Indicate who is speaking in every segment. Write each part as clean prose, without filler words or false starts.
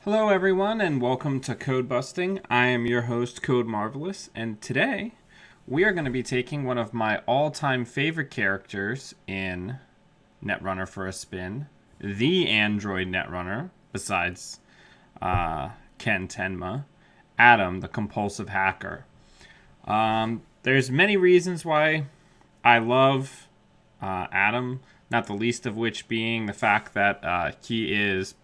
Speaker 1: Hello, everyone, and welcome to Codebusting. I am your host, Code Marvelous, and today we are going to be taking one of my all-time favorite characters in Netrunner for a spin, the Android Netrunner, besides Ken Tenma, Adam, the compulsive hacker. There's many reasons why I love Adam, not the least of which being the fact that he is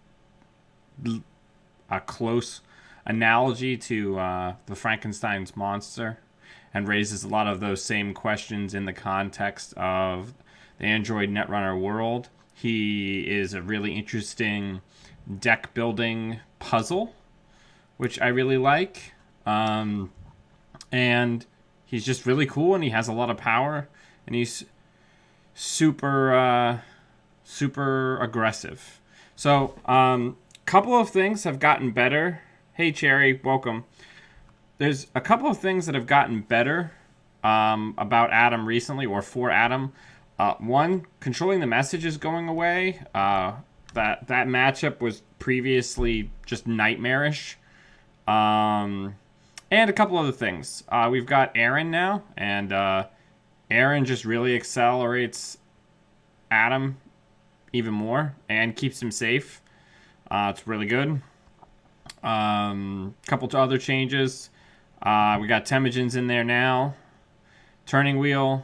Speaker 1: a close analogy to the Frankenstein's monster and raises a lot of those same questions in the context of the Android Netrunner world. He is a really interesting deck building puzzle, which I really like. And he's just really cool, and he has a lot of power, and he's super aggressive. So, couple of things have gotten better. Hey, Cherry, welcome. There's a couple of things that have gotten better about Adam recently, or for Adam. One, controlling the message is going away. That matchup was previously just nightmarish. And a couple other things. We've got Aaron now, and Aaron just really accelerates Adam even more and keeps him safe. It's really good. Couple to other changes. We got Temujin's in there now. Turning Wheel.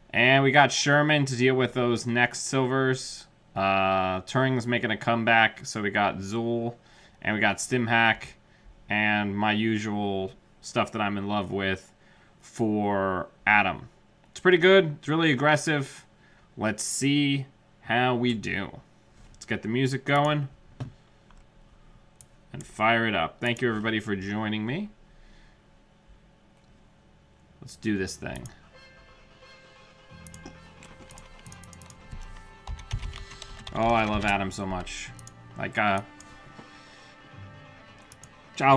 Speaker 1: And we got Sherman to deal with those next silvers. Turing's making a comeback. So we got Zool. And we got Stimhack. And my usual stuff that I'm in love with for Adam. It's pretty good. It's really aggressive. Let's see how we do. Let's get the music going and fire it up. Thank you, everybody, for joining me. Let's do this thing. Oh, I love Adam so much. Like, I'll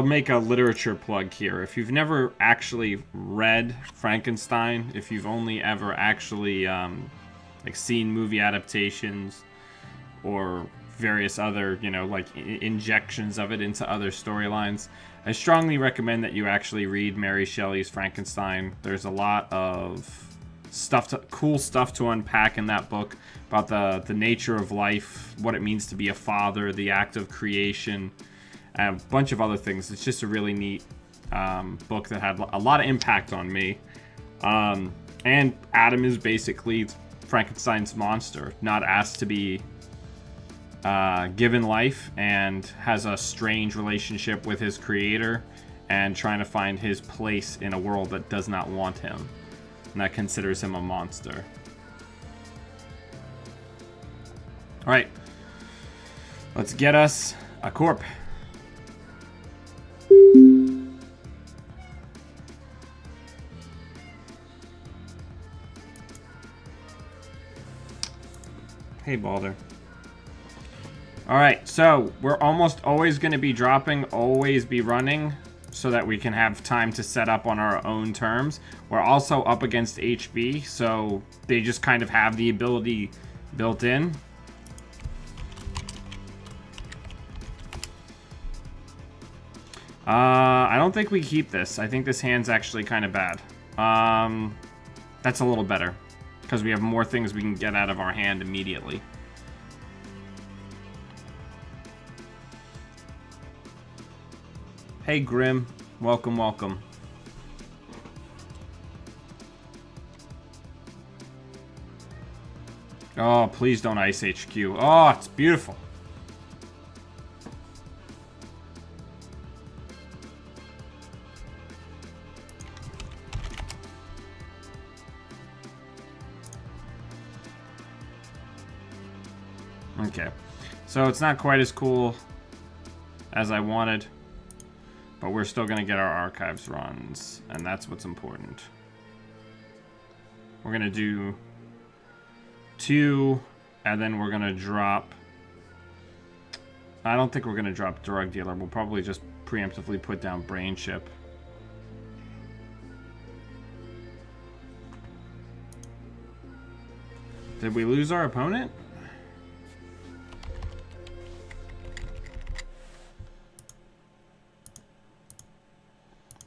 Speaker 1: make a literature plug here. If you've never actually read Frankenstein, if you've only ever actually like seen movie adaptations or various other, like injections of it into other storylines, I strongly recommend that you actually read Mary Shelley's Frankenstein. There's a lot of cool stuff to unpack in that book about the nature of life, what it means to be a father, the act of creation, and a bunch of other things. It's just a really neat book that had a lot of impact on me. And Adam is basically Frankenstein's monster, not asked to be given life, and has a strange relationship with his creator and trying to find his place in a world that does not want him and that considers him a monster. Alright, let's get us a corp. Hey, Balder. Alright, so we're almost always going to be dropping, always be running, so that we can have time to set up on our own terms. We're also up against HB, so they just kind of have the ability built in. I don't think we keep this. I think this hand's actually kind of bad. That's a little better, because we have more things we can get out of our hand immediately. Hey, Grim. Welcome, welcome. Oh, please don't ice HQ. Oh, it's beautiful. Okay. So it's not quite as cool as I wanted, but we're still going to get our archives runs, and that's what's important. We're going to do 2, and then we're going to drop... I don't think we're going to drop Drug Dealer. We'll probably just preemptively put down Brain Chip. Did we lose our opponent?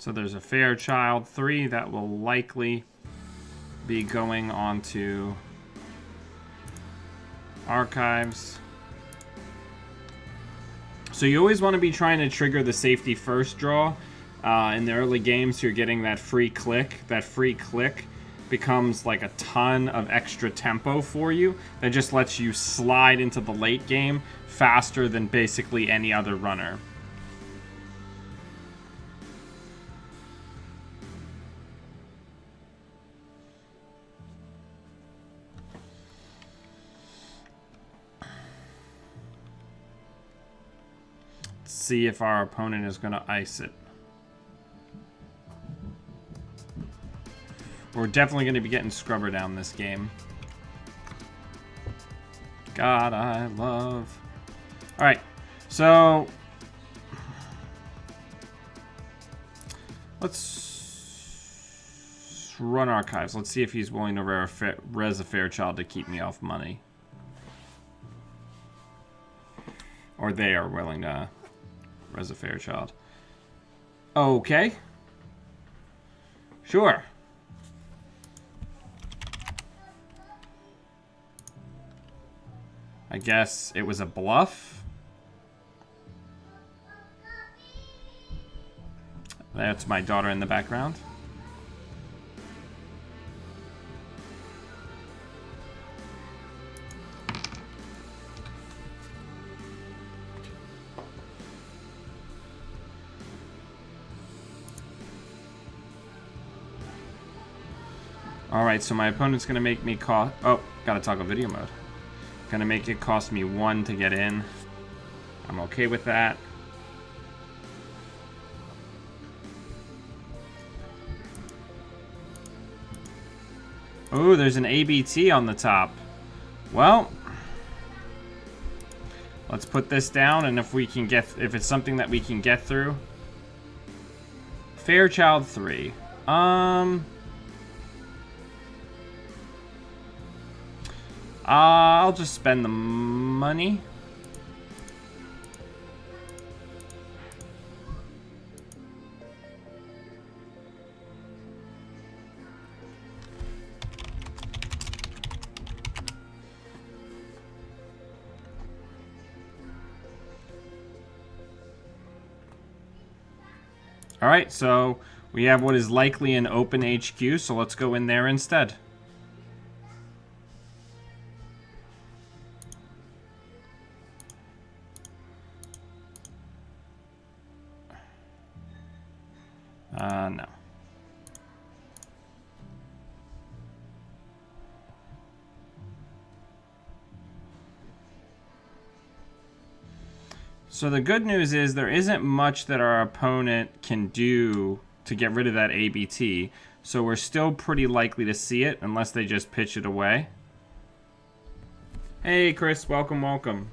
Speaker 1: So there's a Fairchild 3 that will likely be going on to archives. So you always want to be trying to trigger the safety first draw. In the early games, you're getting that free click. That free click becomes like a ton of extra tempo for you. That just lets you slide into the late game faster than basically any other runner. See if our opponent is going to ice it. We're definitely going to be getting Scrubber down this game. God, I love... Alright, so... let's run archives. Let's see if he's willing to res a Fairchild to keep me off money. Or they are willing to... res a Fairchild. Okay. Sure. I guess it was a bluff. That's my daughter in the background. Alright, so my opponent's gonna make me cost... oh, gotta toggle video mode. Gonna make it cost me 1 to get in. I'm okay with that. Oh, there's an ABT on the top. Well, let's put this down, and if it's something that we can get through. Fairchild 3. I'll just spend the money. Alright, so we have what is likely an open HQ, so let's go in there instead. No. So the good news is there isn't much that our opponent can do to get rid of that ABT. So we're still pretty likely to see it unless they just pitch it away. Hey Chris, welcome, welcome.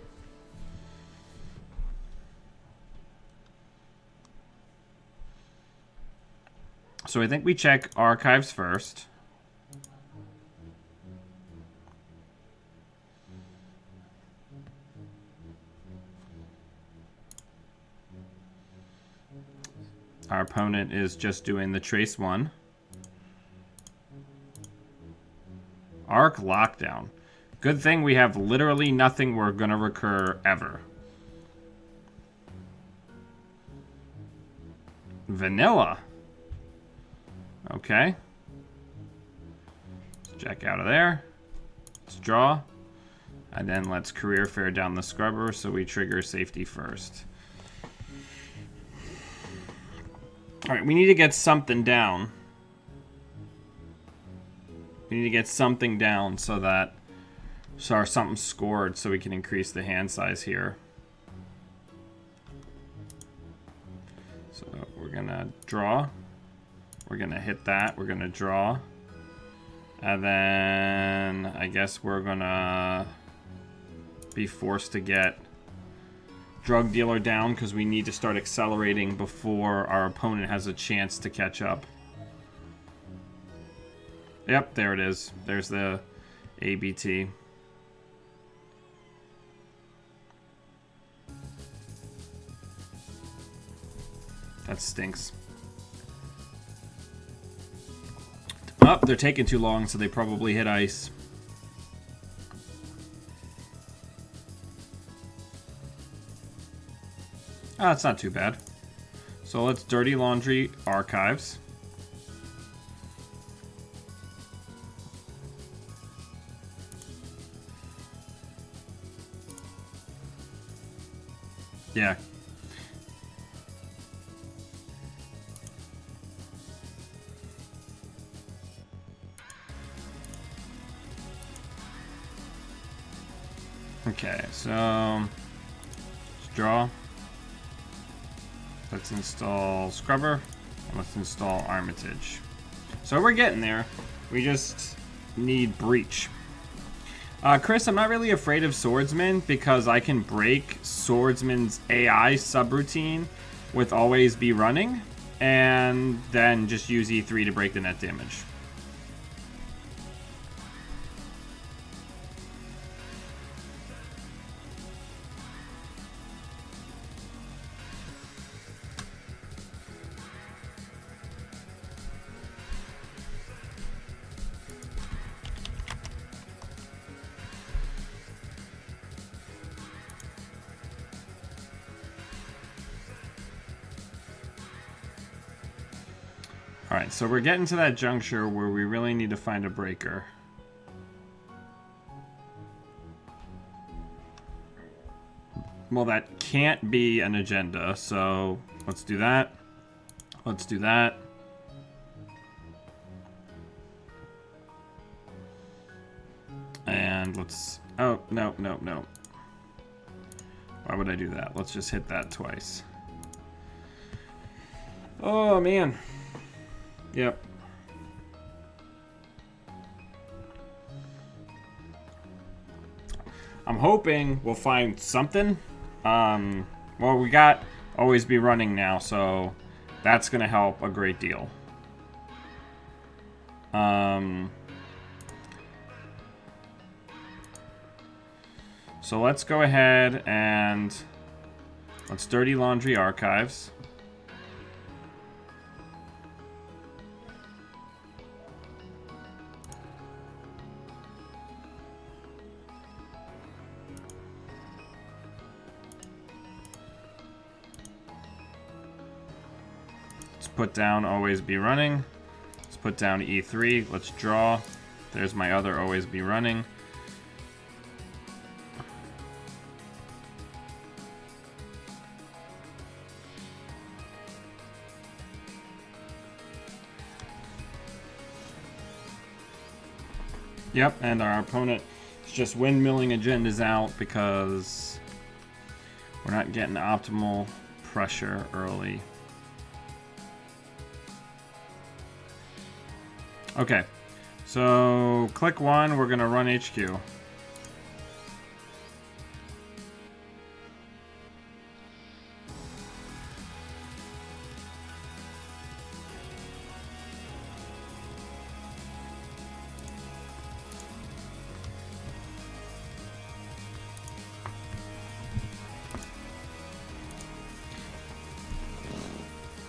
Speaker 1: So I think we check archives first. Our opponent is just doing the trace 1. Arc lockdown. Good thing we have literally nothing we're gonna recur ever. Vanilla. Okay. Let's jack out of there. Let's draw. And then let's career fair down the Scrubber so we trigger safety first. Alright, we need to get something down. We need to get something down so that something's scored so we can increase the hand size here. So we're gonna draw. We're gonna hit that. We're gonna draw. And then I guess we're gonna be forced to get drug dealer down because we need to start accelerating before our opponent has a chance to catch up. Yep, there it is. There's the ABT. That stinks. Oh, they're taking too long, so they probably hit ice. Oh, that's not too bad. So let's Dirty Laundry Archives. Yeah. Okay, so let's draw. Let's install Scrubber, and let's install Armitage. So we're getting there. We just need Breach. Chris, I'm not really afraid of Swordsman because I can break Swordsman's AI subroutine with always be running, and then just use E3 to break the net damage. Alright, so we're getting to that juncture where we really need to find a breaker. Well, that can't be an agenda, so let's do that. Let's do that. And let's... Oh, no, no, no. Why would I do that? Let's just hit that twice. Oh, man. Yep. I'm hoping we'll find something. Well, we got Always Be Running now, so that's going to help a great deal. So let's go ahead and let's Dirty Laundry Archives. Let's put down Always Be Running. Let's put down E3. Let's draw. There's my other Always Be Running. Yep, and our opponent is just windmilling agendas out because we're not getting optimal pressure early. Okay, so click 1, we're going to run HQ.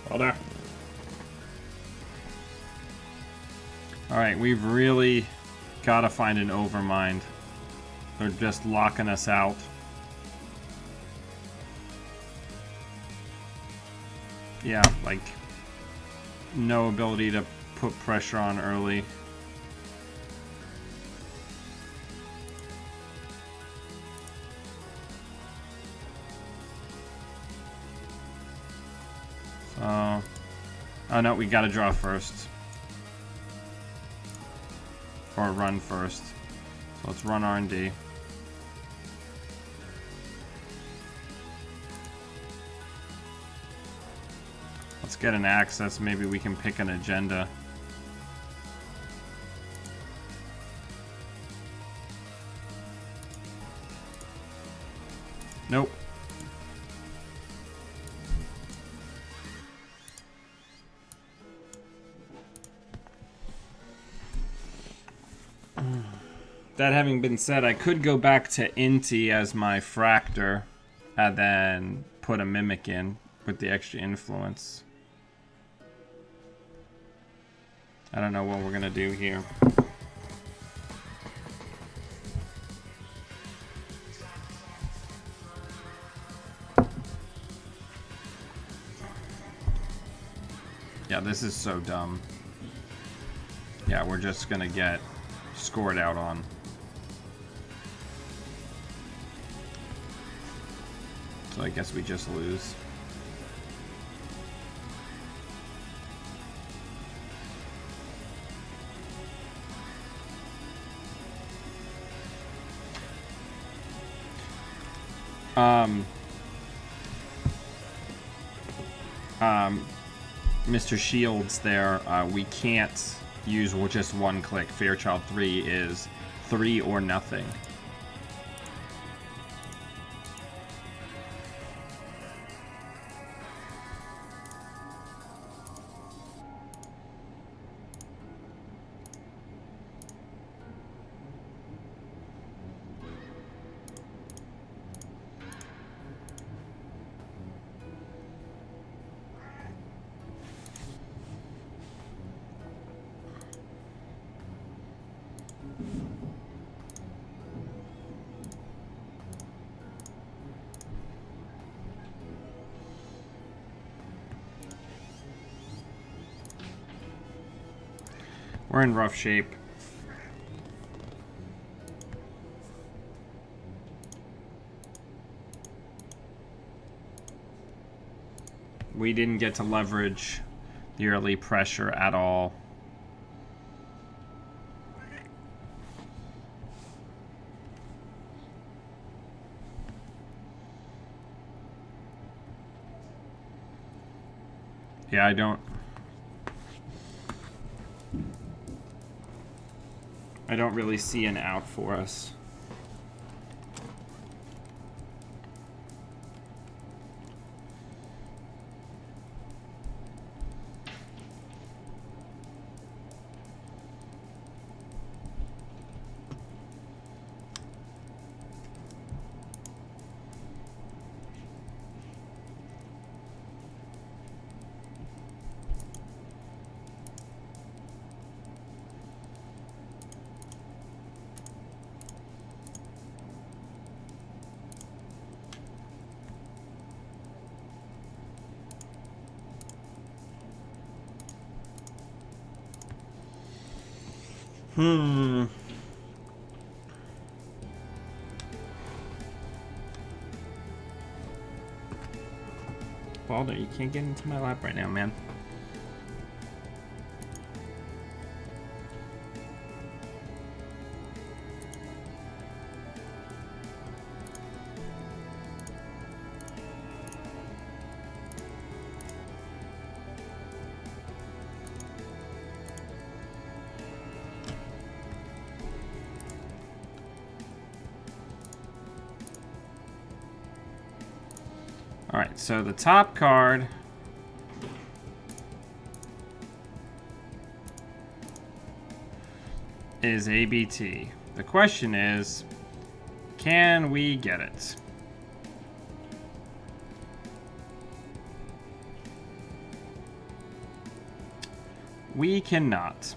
Speaker 1: Well there. Alright, we've really got to find an overmind. They're just locking us out. Yeah, like, no ability to put pressure on early. So, oh no, we gotta draw first. Or run first. So let's run R&D. Let's get an access. Maybe we can pick an agenda. Nope. That having been said, I could go back to Inti as my Fractor and then put a Mimic in with the extra influence. I don't know what we're gonna do here. Yeah, this is so dumb. Yeah, we're just gonna get scored out on. So I guess we just lose. Mr. Shields there, we can't use just one click. Fairchild 3 is 3 or nothing. We're in rough shape. We didn't get to leverage the early pressure at all. Yeah, I don't really see an out for us. Balder, you can't get into my lap right now, man. Alright, so the top card is ABT. The question is, can we get it? We cannot.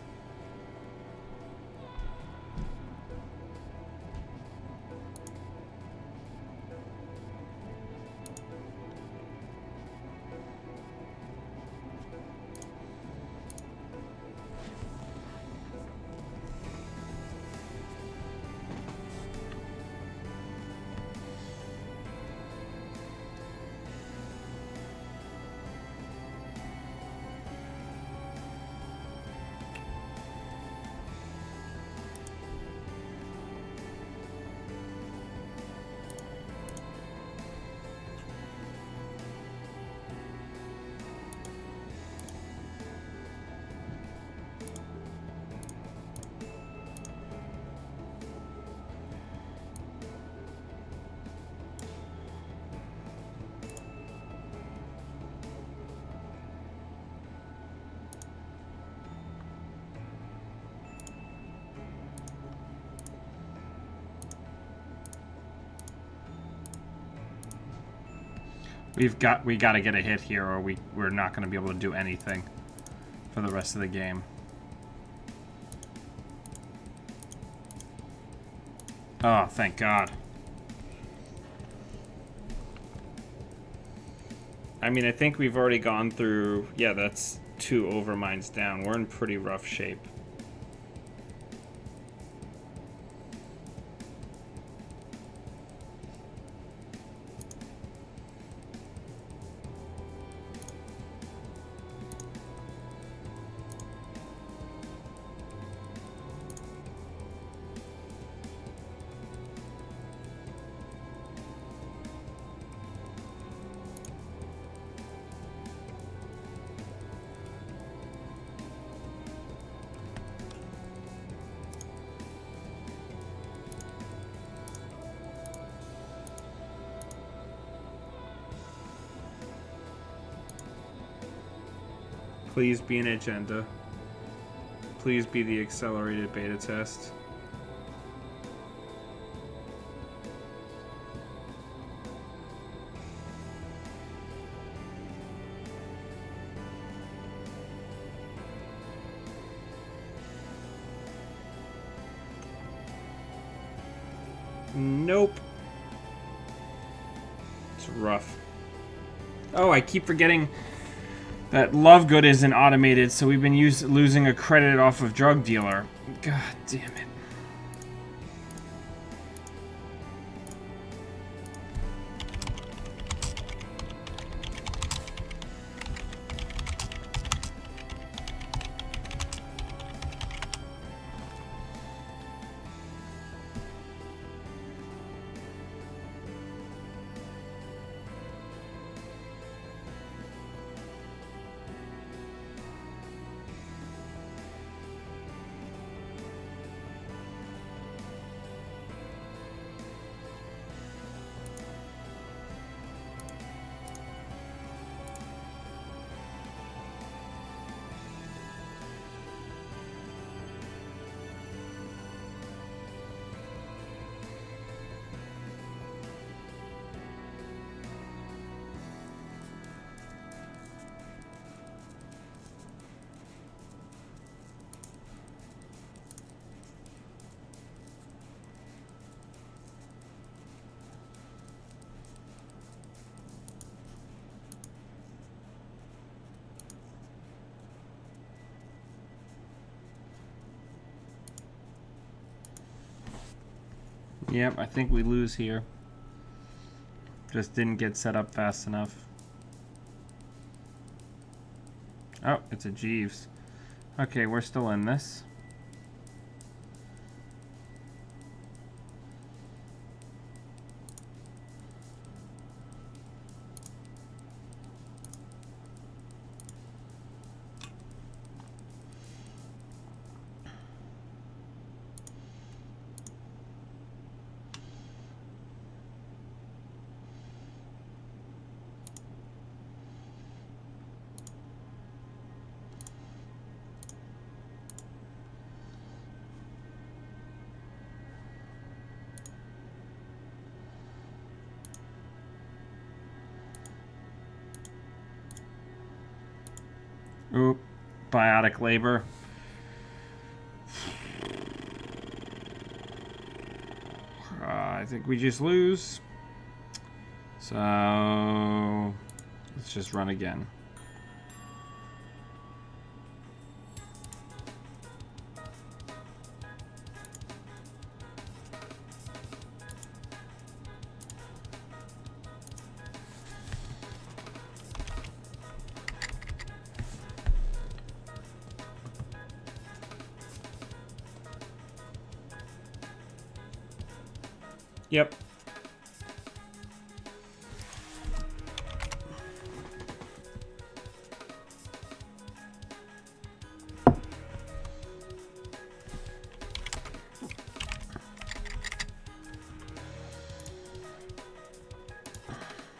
Speaker 1: We got to get a hit here, or we're not going to be able to do anything for the rest of the game. Oh, thank God. I mean, I think we've already gone through... Yeah, that's 2 overmines down. We're in pretty rough shape. Please be an agenda. Please be the accelerated beta test. Nope. It's rough. Oh, I keep forgetting that Lovegood isn't automated, so we've been losing a credit off of Drug Dealer. God damn it. Yep, I think we lose here. Just didn't get set up fast enough. Oh, it's a Jeeves. Okay, we're still in this. Oop, biotic labor. I think we just lose. So let's just run again. Yep.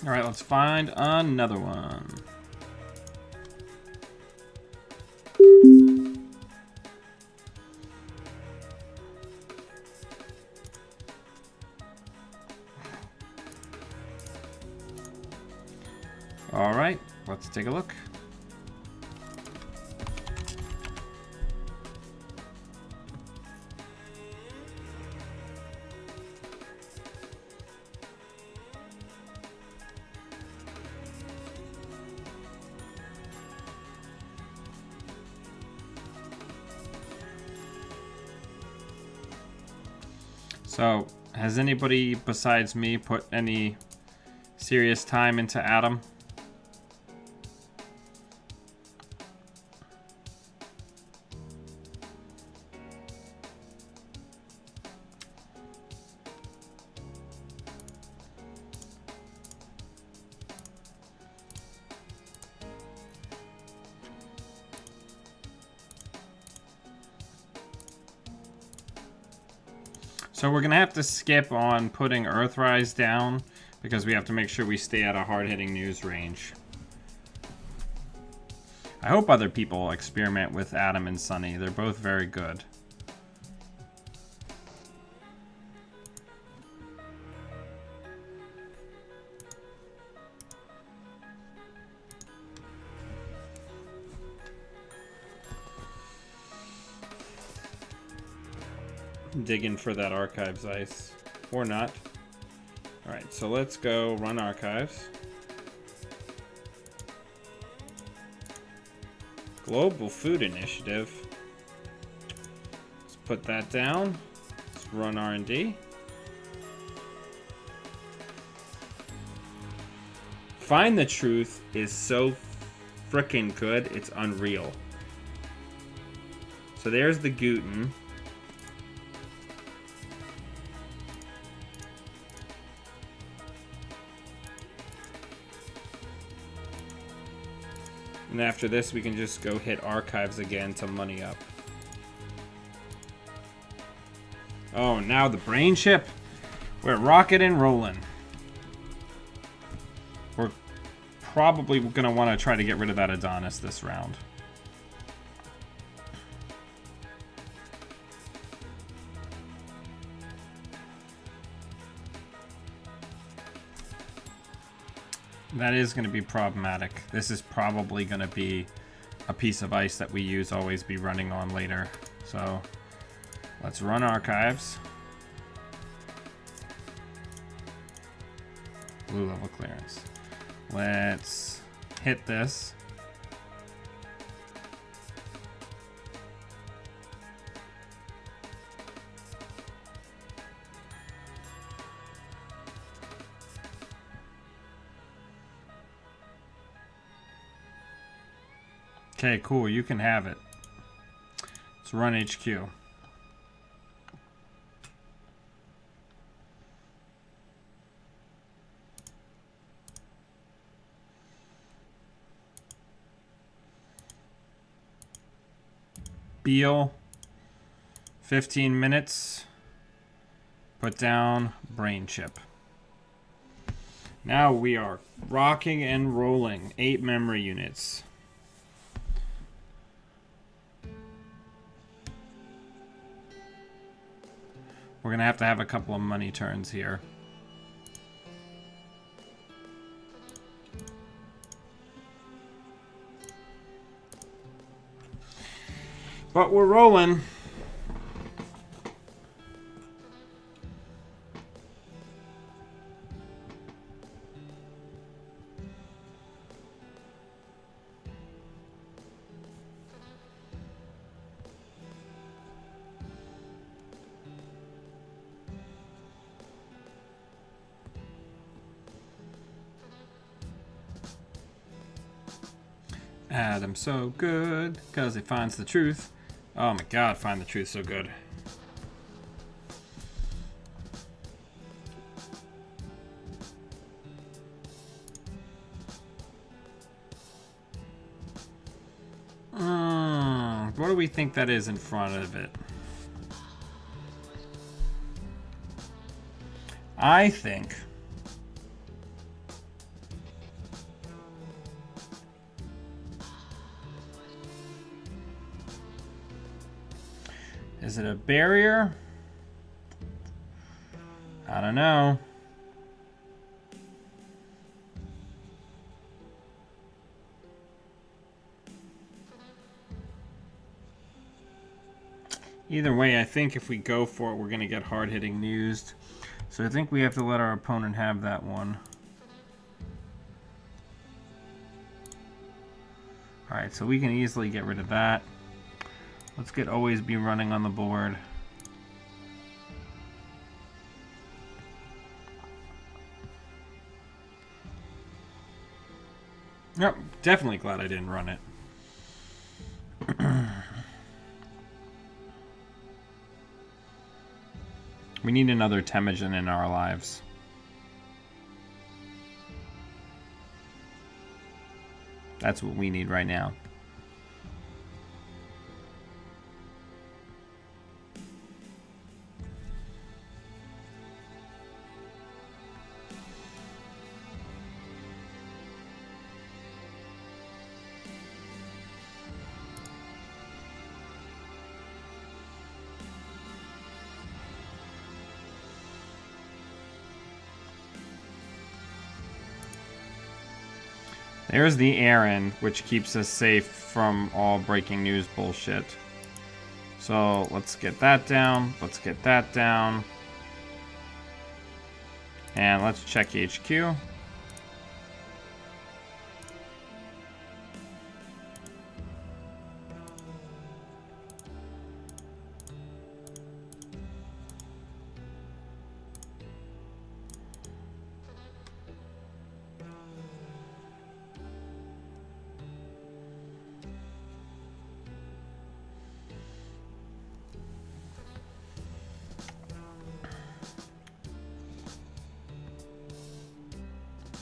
Speaker 1: All right, let's find another one. All right, let's take a look. So, has anybody besides me put any serious time into Adam? So we're going to have to skip on putting Earthrise down because we have to make sure we stay at a hard-hitting news range. I hope other people experiment with Adam and Sunny. They're both very good. Digging for that archives ice. Or not. Alright, so let's go run archives. Global Food Initiative. Let's put that down. Let's run R&D. Find the Truth is so freaking good, it's unreal. So there's the Guten. And after this, we can just go hit archives again to money up. Oh, now the brain chip. We're rocking and rolling. We're probably going to want to try to get rid of that Adonis this round. That is going to be problematic. This is probably going to be a piece of ice that we use always be running on later. So let's run archives. Blue level clearance. Let's hit this. Okay, cool. You can have it. Let's run HQ. Beal. 15 minutes. Put down brain chip. Now we are rocking and rolling. 8 memory units. We're going to have a couple of money turns here. But we're rolling. Adam's so good because he finds the truth. Oh my god, find the truth so good. What do we think that is in front of it? I think is it a barrier? I don't know. Either way, I think if we go for it, we're going to get hard-hitting news. So I think we have to let our opponent have that one. Alright, so we can easily get rid of that. Let's get always be running on the board. Yep, definitely glad I didn't run it. We need another Temujin in our lives. That's what we need right now. There's the Aaron, which keeps us safe from all breaking news bullshit. So let's get that down. Let's get that down. And let's check HQ.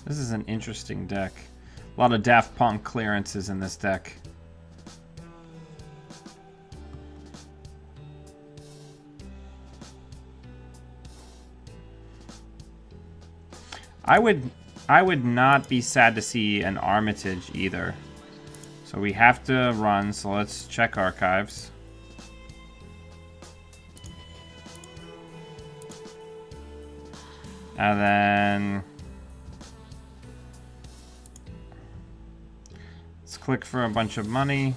Speaker 1: This is an interesting deck. A lot of Daft Punk clearances in this deck. I would not be sad to see an Armitage either. So we have to run, so let's check archives. And then let's click for a bunch of money.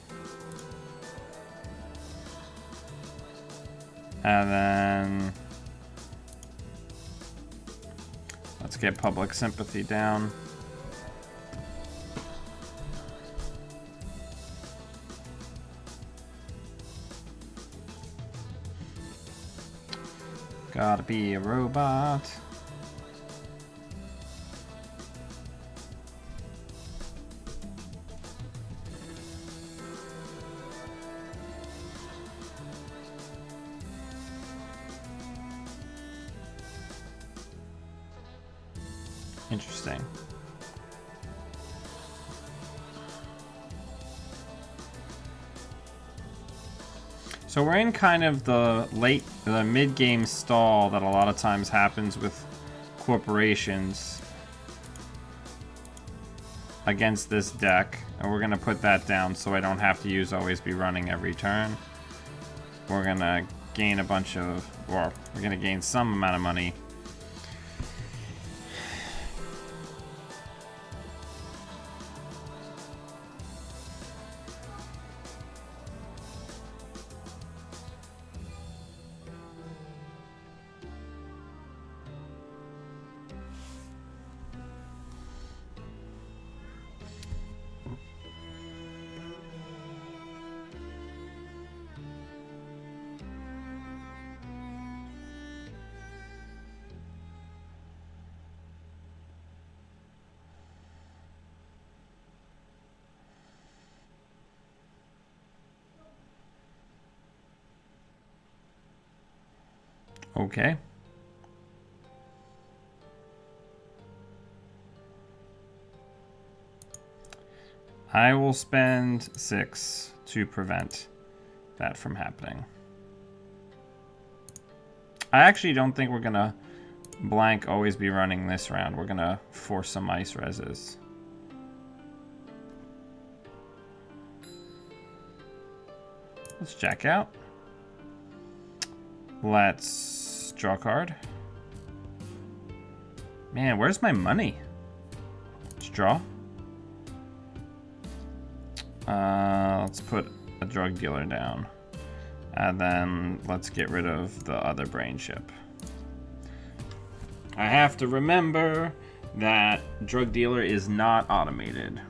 Speaker 1: And then let's get public sympathy down. Gotta be a robot. Interesting. So we're in kind of the mid-game stall that a lot of times happens with corporations against this deck. And we're going to put that down so I don't have to use always be running every turn. We're going to gain a bunch of, or we're going to gain some amount of money. Okay. I will spend 6 to prevent that from happening. I actually don't think we're gonna blank always be running this round. We're gonna force some ice reses. Let's jack out. Let's draw a card. Man, where's my money? Let's draw. Let's put a drug dealer down. And then let's get rid of the other brain chip. I have to remember that drug dealer is not automated.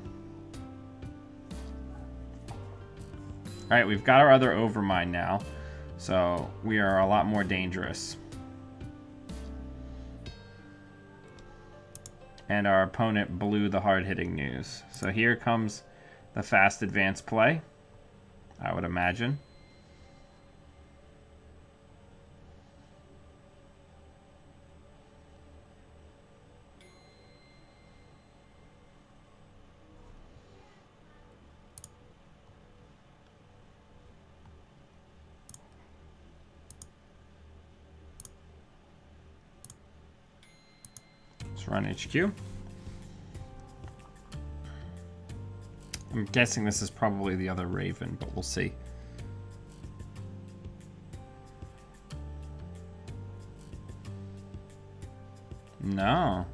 Speaker 1: Alright, we've got our other overmind now. So we are a lot more dangerous. and our opponent blew the hard-hitting news. So here comes the fast advance play, I would imagine. Let's run HQ. I'm guessing this is probably the other Raven, but we'll see. No.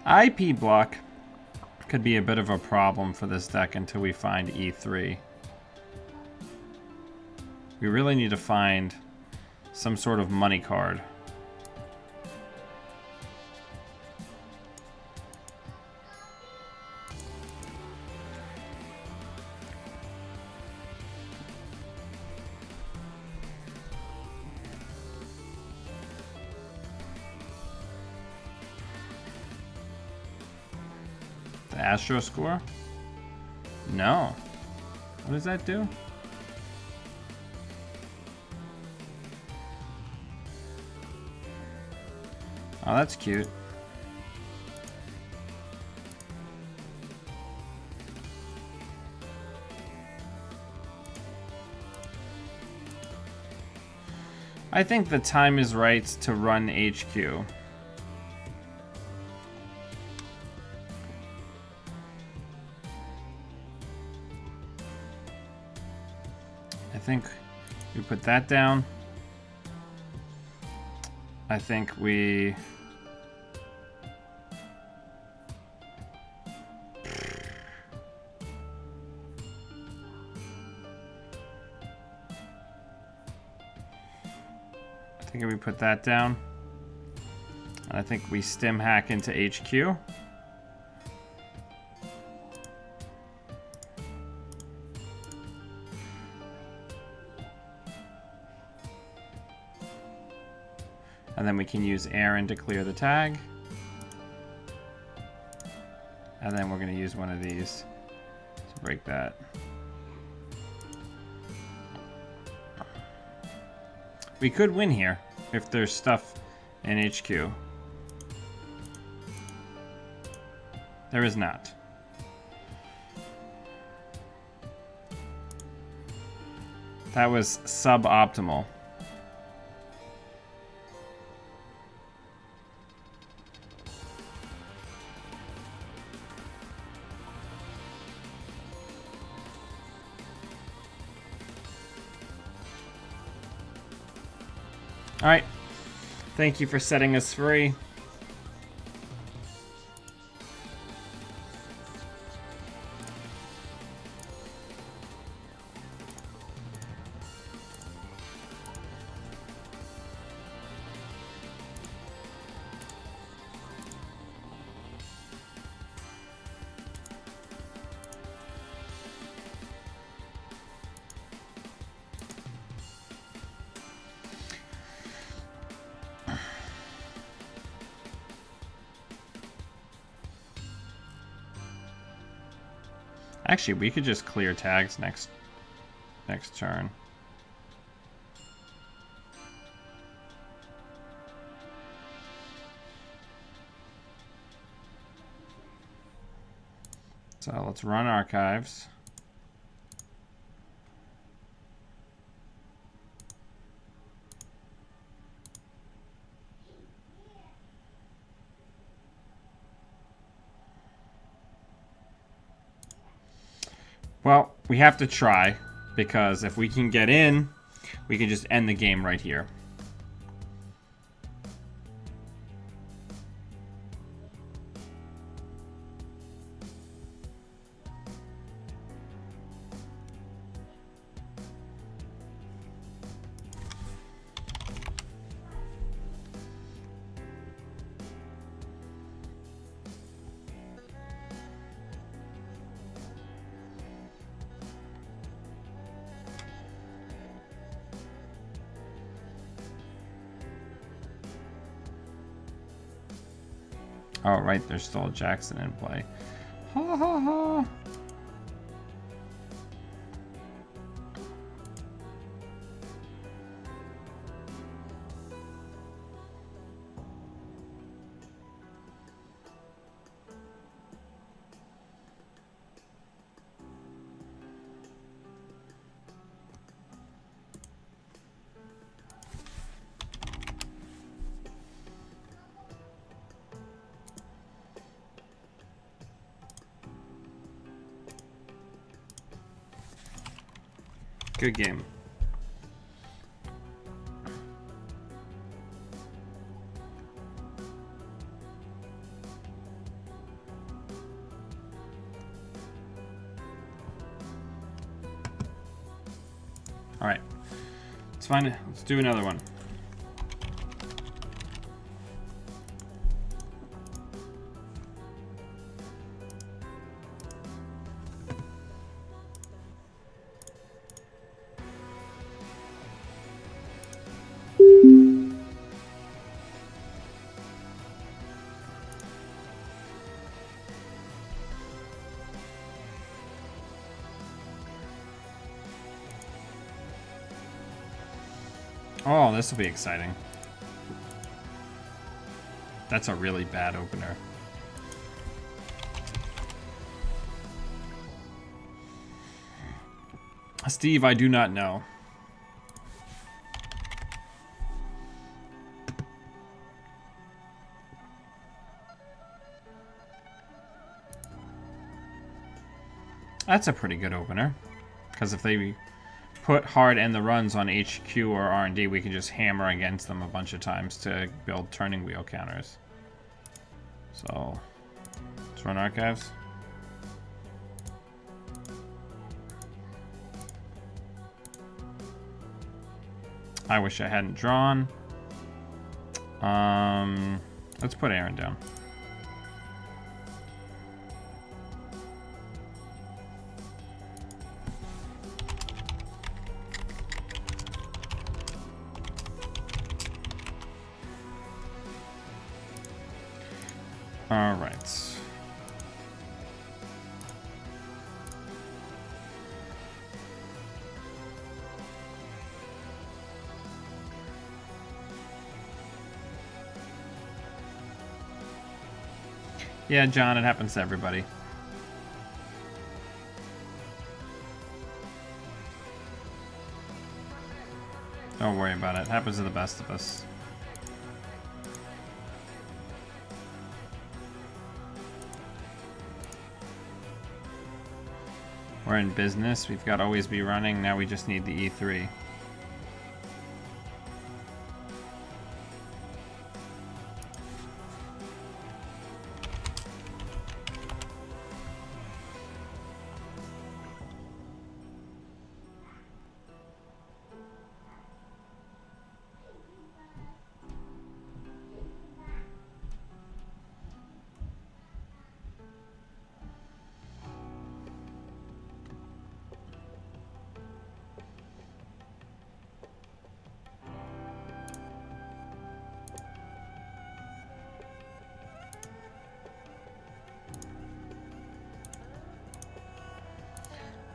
Speaker 1: IP block could be a bit of a problem for this deck until we find E3. We really need to find some sort of money card. The Astro score? No. What does that do? Oh, that's cute. I think the time is right to run HQ. I think we put that down. I think we... I think we put that down. And I think we stim hack into HQ. And then we can use Aaron to clear the tag. And then we're going to use one of these to break that. We could win here if there's stuff in HQ. There is not. That was suboptimal. All right, thank you for setting us free. Actually, we could just clear tags next turn. So let's run archives. Well, we have to try, because if we can get in, we can just end the game right here. Oh, right, there's still a Jackson in play. Ha ha ha. Good game. All right, let's find it. Let's do another one. Oh, this will be exciting. That's a really bad opener. Steve, I do not know. That's a pretty good opener. Because if they put hard and the runs on HQ or R&D, we can just hammer against them a bunch of times to build turning wheel counters. So, let's run archives. I wish I hadn't drawn. Let's put Aaron down. All right. Yeah, John, it happens to everybody. Don't worry about it. It happens to the best of us. We're in business. We've got to always be running. Now we just need the E3.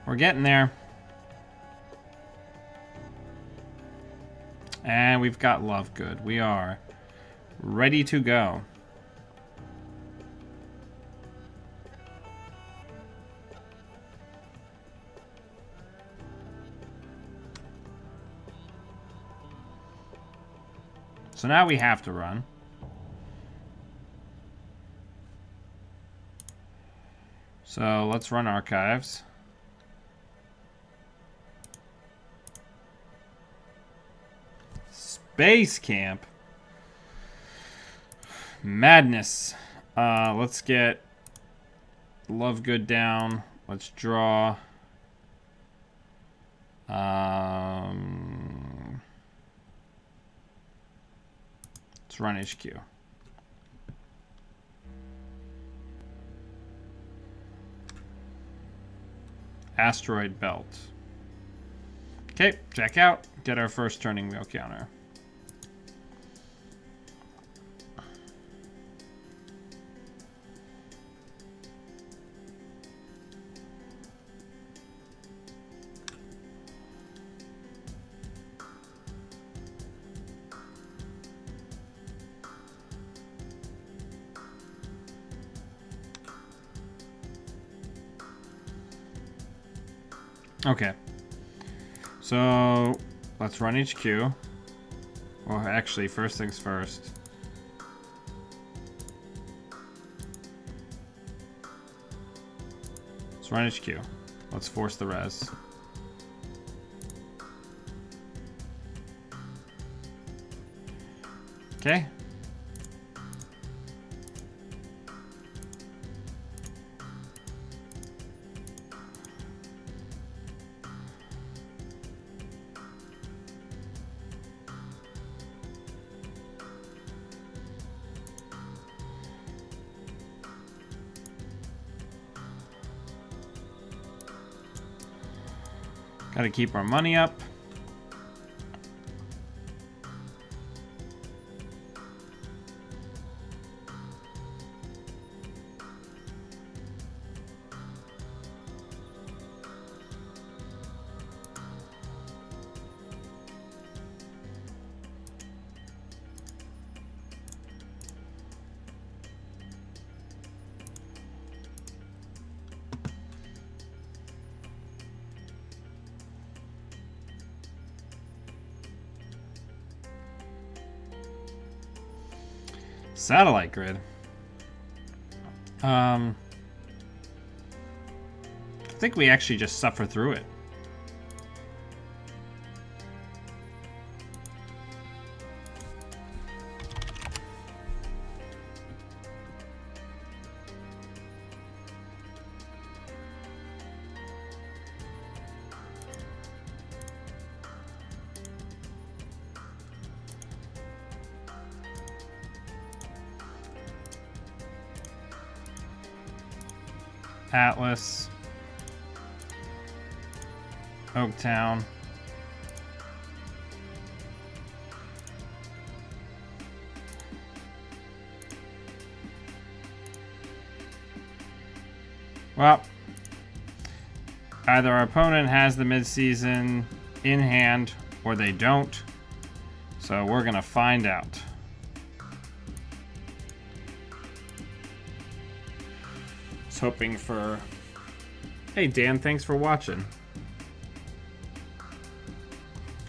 Speaker 1: We're getting there. And we've got Love Good. We are ready to go. So now we have to run. So let's run archives. Base camp. Madness. Let's get Love Good down. Let's draw. Let's run HQ. Asteroid Belt. Okay, check out. Get our first turning wheel counter. Okay. So let's run HQ. Well, actually, first things first. Let's run HQ. Let's force the res. Okay. Gotta keep our money up. Satellite grid. I think we actually just suffer through it. Atlas, Oaktown, well, either our opponent has the midseason in hand or they don't, so we're gonna find out. Hoping for... Hey Dan, thanks for watching.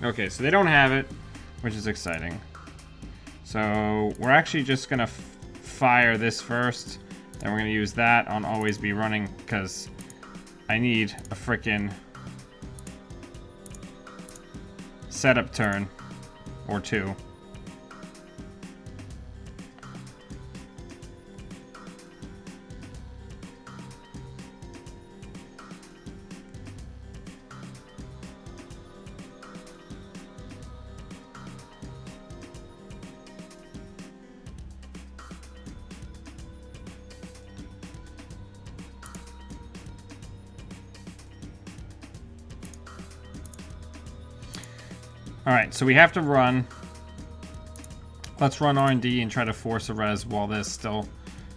Speaker 1: Okay, so they don't have it, which is exciting. So we're actually just gonna fire this first, and we're gonna use that on always be running, because I need a frickin' setup turn or two. Alright, so we have to run. Let's run R&D and try to force a res while this still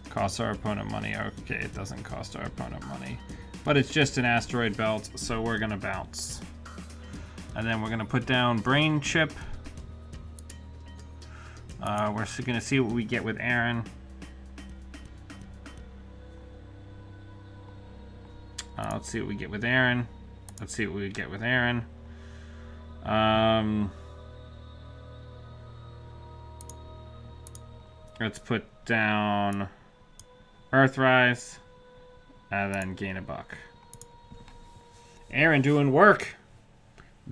Speaker 1: costs our opponent money. Okay, it doesn't cost our opponent money. But it's just an asteroid belt, so we're going to bounce. And then we're going to put down Brain Chip. We're going to see what we get with Aaron. Let's see what we get with Aaron. Let's see what we get with Aaron. Let's put down Earthrise and then gain a buck. Aaron doing work.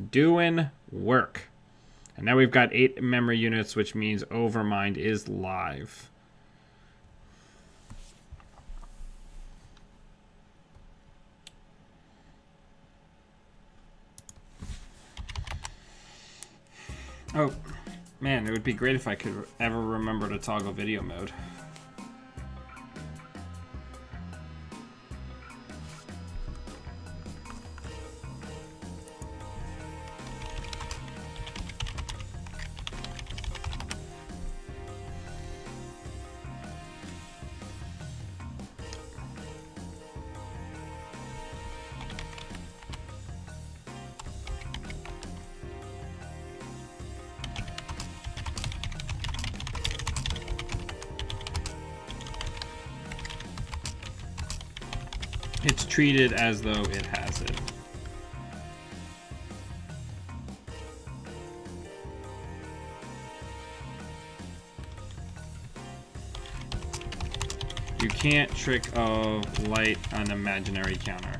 Speaker 1: Doing work. And now we've got 8 memory units, which means Overmind is live. Oh, man, it would be great if I could ever remember to toggle video mode. It's treated as though it has it. can't trick of light an imaginary counter.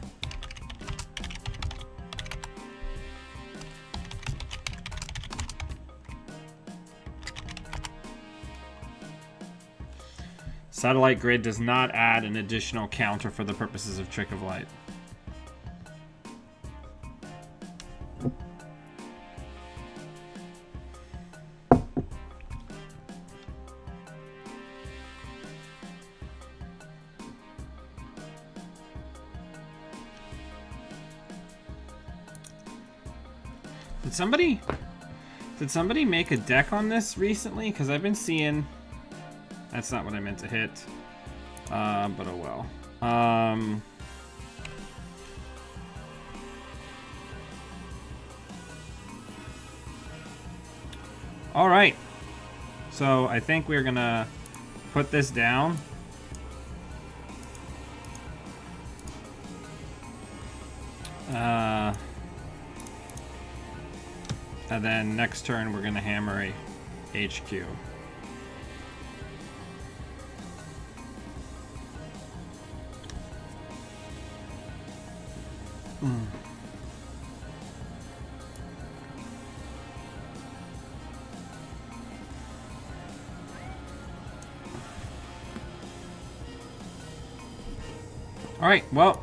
Speaker 1: Satellite grid does not add an additional counter for the purposes of trick of light. Did somebody make a deck on this recently? Because I've been seeing... That's not what I meant to hit. But oh well. Alright. So I think we're gonna put this down. And then next turn we're gonna hammer a HQ. All right, well,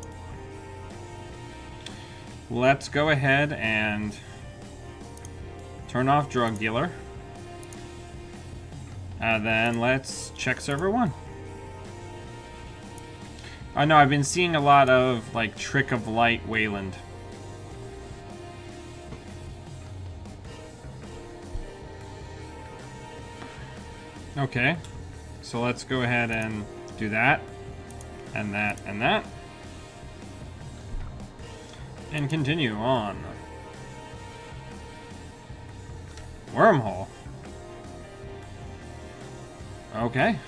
Speaker 1: let's go ahead and turn off Drug Dealer. And then let's check server 1. I know I've been seeing a lot of like Trick of Light Wayland. Okay, so let's go ahead and do that, and that, and that. And continue on. Wormhole. Okay.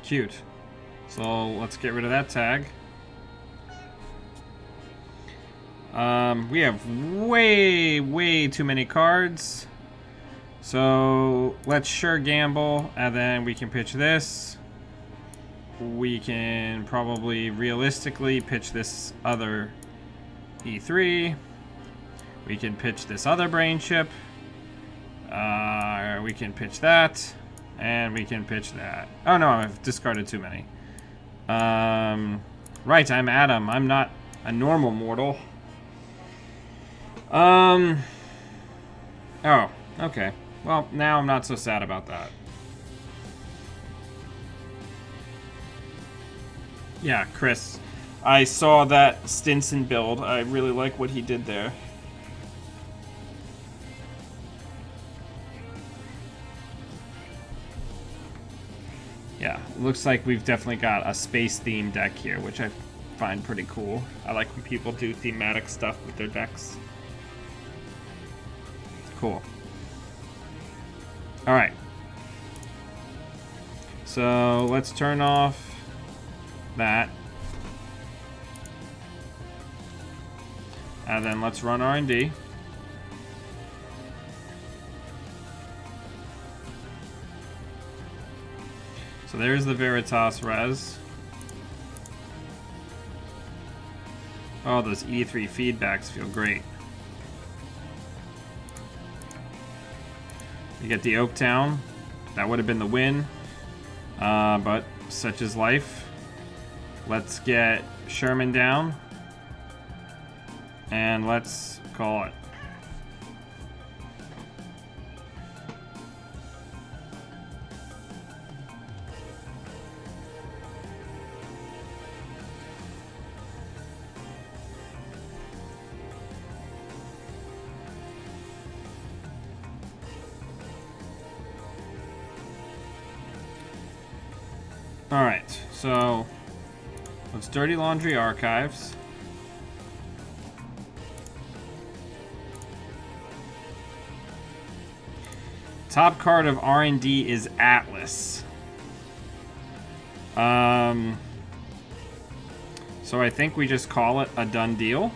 Speaker 1: Cute. So let's get rid of that tag. We have way too many cards. So let's sure gamble, and then we can pitch this. We can probably realistically pitch this other E3. We can pitch this other brain chip. We can pitch that. And we can pitch that. Oh no, I've discarded too many. Right, I'm Adam. I'm not a normal mortal. Oh, okay. Well, now I'm not so sad about that. Yeah, Chris. I saw that Stinson build. I really like what he did there. Yeah, looks like we've definitely got a space-themed deck here, which I find pretty cool. I like when people do thematic stuff with their decks. Cool. Alright. So, let's turn off that. And then let's run R&D. So there's the Veritas res. Oh, those E3 feedbacks feel great. You get the Oaktown. That would have been the win. But such is life. Let's get Sherman down. And let's call it. Alright, so let's Dirty Laundry Archives. Top card of R&D is Atlas. So I think we just call it a done deal.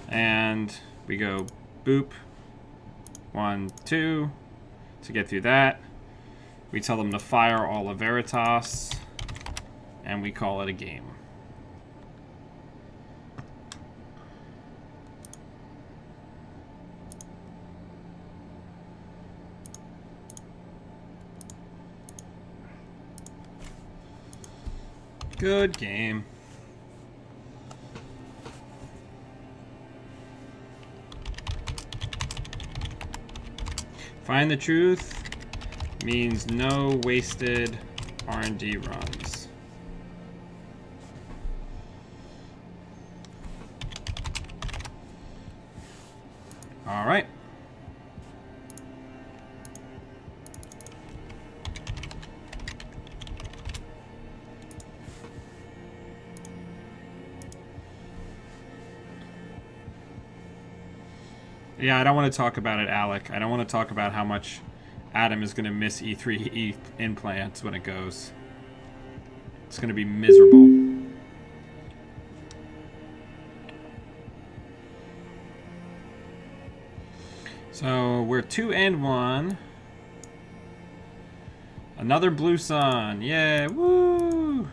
Speaker 1: And We go boop, 1, 2, to get through that. We tell them to fire all of Veritas, and we call it a game. Good game. Find the truth means no wasted R&D runs. All right. Yeah, I don't want to talk about it, Alec. I don't want to talk about how much Adam is going to miss E3 implants when it goes. It's going to be miserable. So we're 2 and 1. Another blue sun. Yeah, woo!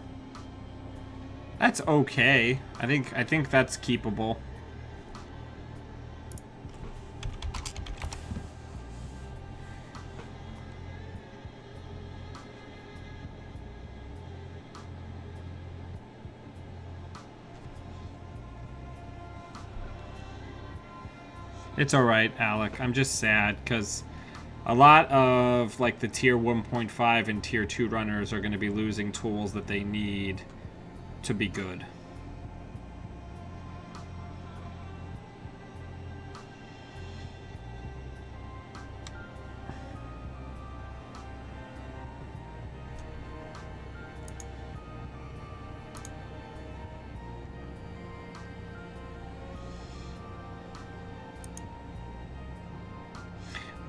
Speaker 1: That's okay. I think that's keepable. It's alright, Alec. I'm just sad because a lot of like the tier 1.5 and tier 2 runners are going to be losing tools that they need to be good.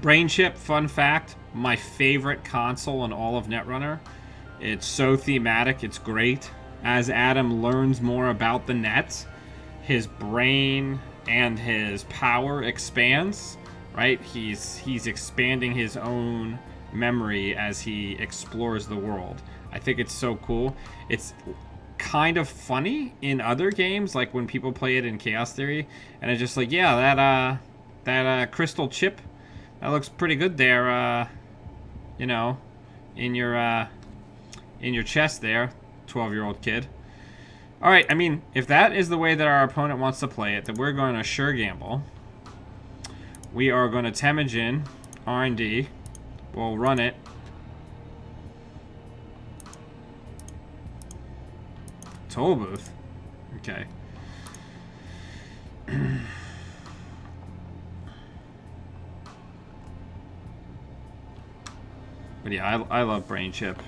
Speaker 1: Brain Chip, fun fact, my favorite console in all of Netrunner. It's so thematic, it's great. As Adam learns more about the net, his brain and his power expands, right? He's expanding his own memory as he explores the world. I think it's so cool. It's kind of funny in other games, like when people play it in Chaos Theory, and it's just like, yeah, that crystal chip, that looks pretty good there, you know, in your chest there, 12-year-old kid. All right, I mean, if that is the way that our opponent wants to play it, then we're going to sure gamble. We are going to Temujin R&D. We'll run it. Toll booth. Okay. But yeah, I love Brain Chip.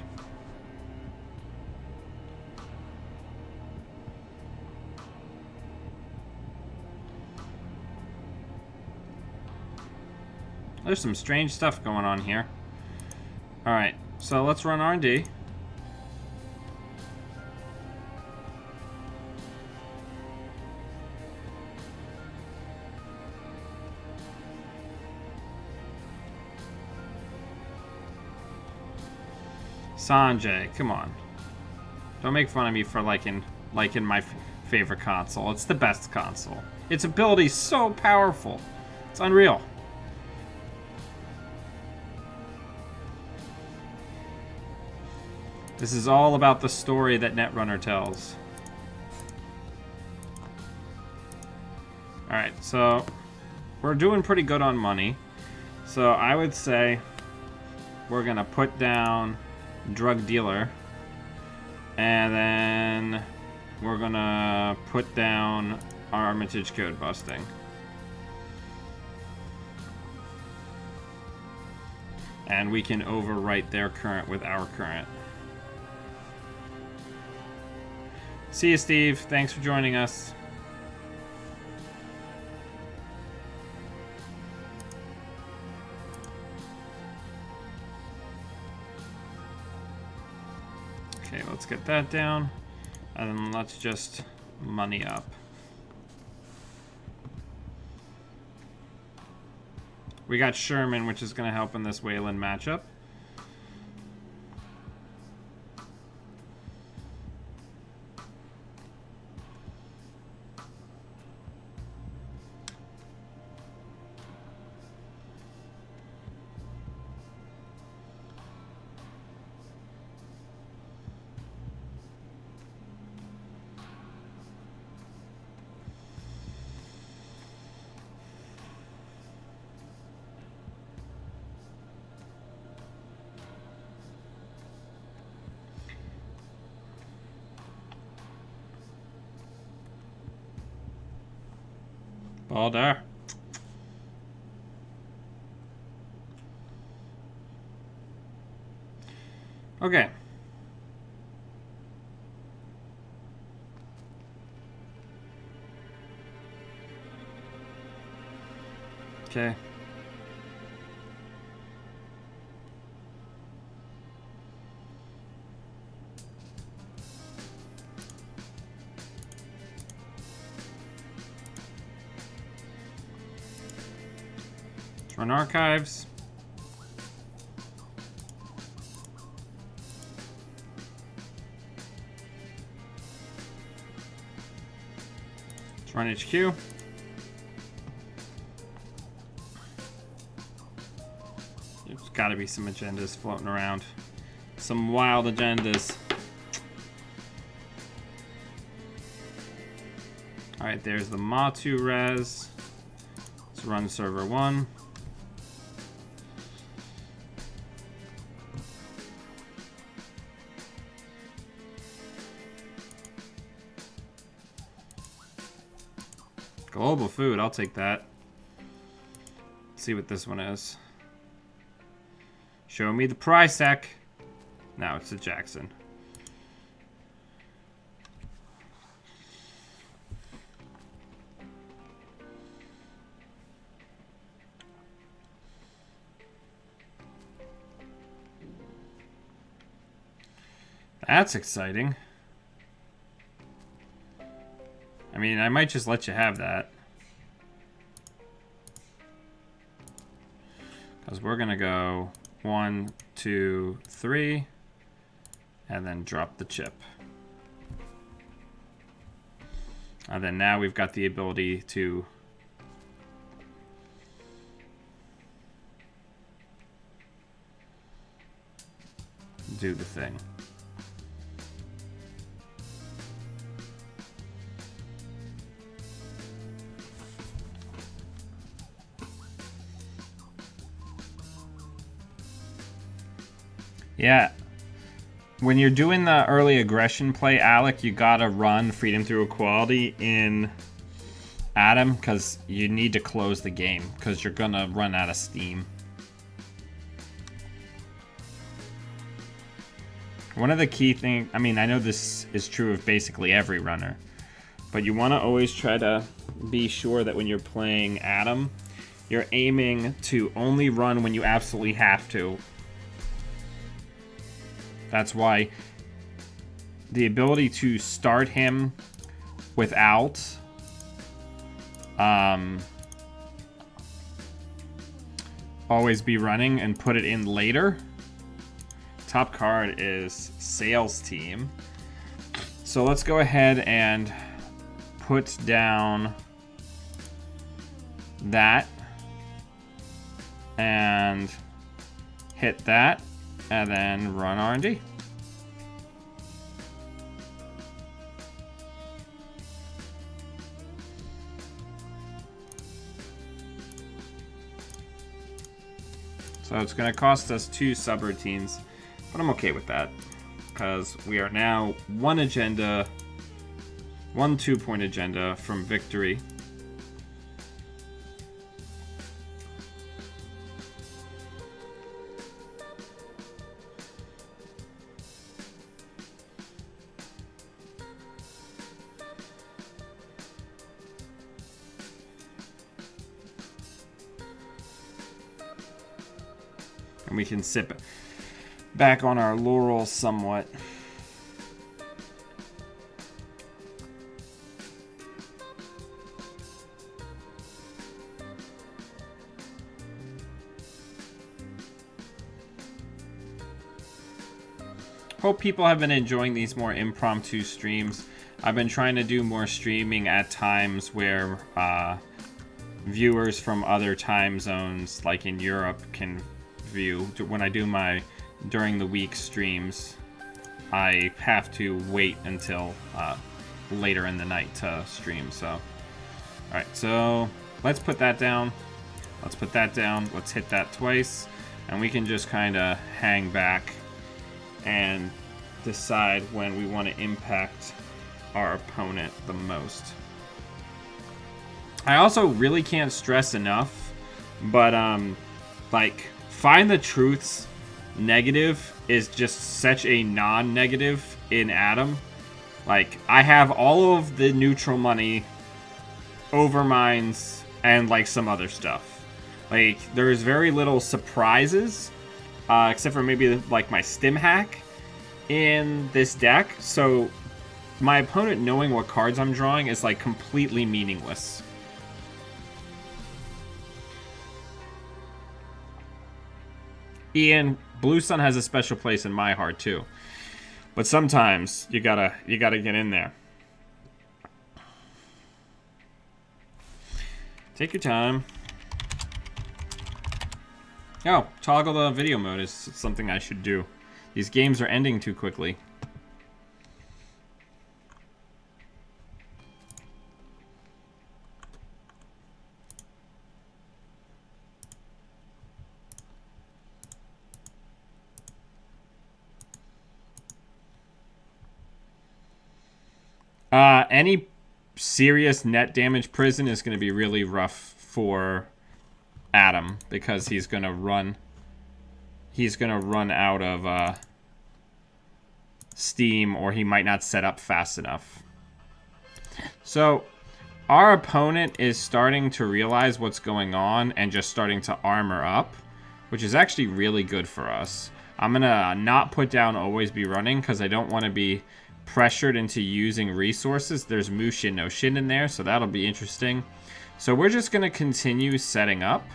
Speaker 1: There's some strange stuff going on here. Alright, so let's run R&D. Sanjay, come on. Don't make fun of me for liking my favorite console. It's the best console. Its ability's so powerful. It's unreal. This is all about the story that Netrunner tells. Alright, so we're doing pretty good on money. So I would say we're gonna put down drug dealer, and then we're gonna put down Armitage code busting. And we can overwrite their current with our current. See you, Steve. Thanks for joining us. Okay, let's get that down. And then let's just money up. We got Sherman, which is going to help in this Wayland matchup. Ball there. Okay. Okay. Let's run archives. Let's run HQ. There's got to be some agendas floating around. Some wild agendas. Alright, there's the Matu res. Let's run server 1. Global food, I'll take that. Let's see what this one is. Show me the Prysec. No, it's a Jackson. That's exciting. I mean, I might just let you have that. Because we're going to go 1, 2, 3, and then drop the chip. And then now we've got the ability to do the thing. Yeah. When you're doing the early aggression play, Alec, you gotta run Freedom Through Equality in Adam, because you need to close the game, because you're gonna run out of steam. One of the key things, I mean, I know this is true of basically every runner, but you want to always try to be sure that when you're playing Adam, you're aiming to only run when you absolutely have to. That's why the ability to start him without always be running and put it in later. Top card is Sales Team. So let's go ahead and put down that and hit that. And then run R&D. So it's going to cost us 2 subroutines, but I'm okay with that because we are now one 2-point agenda from victory. And we can sit back on our laurels somewhat. Hope people have been enjoying these more impromptu streams. I've been trying to do more streaming at times where viewers from other time zones, like in Europe, can view. When I do my during the week streams, I have to wait until later in the night to stream. So, alright, so let's put that down. Let's put that down. Let's hit that twice. And we can just kind of hang back and decide when we want to impact our opponent the most. I also really can't stress enough, but like, find the truth's negative is just such a non-negative in Adam. Like, I have all of the neutral money, overmines, and like some other stuff. Like, there's very little surprises, except for maybe like my stim hack in this deck. So my opponent knowing what cards I'm drawing is like completely meaningless. Ian, Blue Sun has a special place in my heart too. But sometimes you gotta get in there. Take your time. Oh, toggle the video mode is something I should do. These games are ending too quickly. Any serious net damage prison is going to be really rough for Adam because he's going to run out of steam, or he might not set up fast enough. So our opponent is starting to realize what's going on and just starting to armor up, which is actually really good for us. I'm going to not put down always be running because I don't want to be pressured into using resources. There's Mushin no Shin in there, so that'll be interesting. So we're just going to continue setting up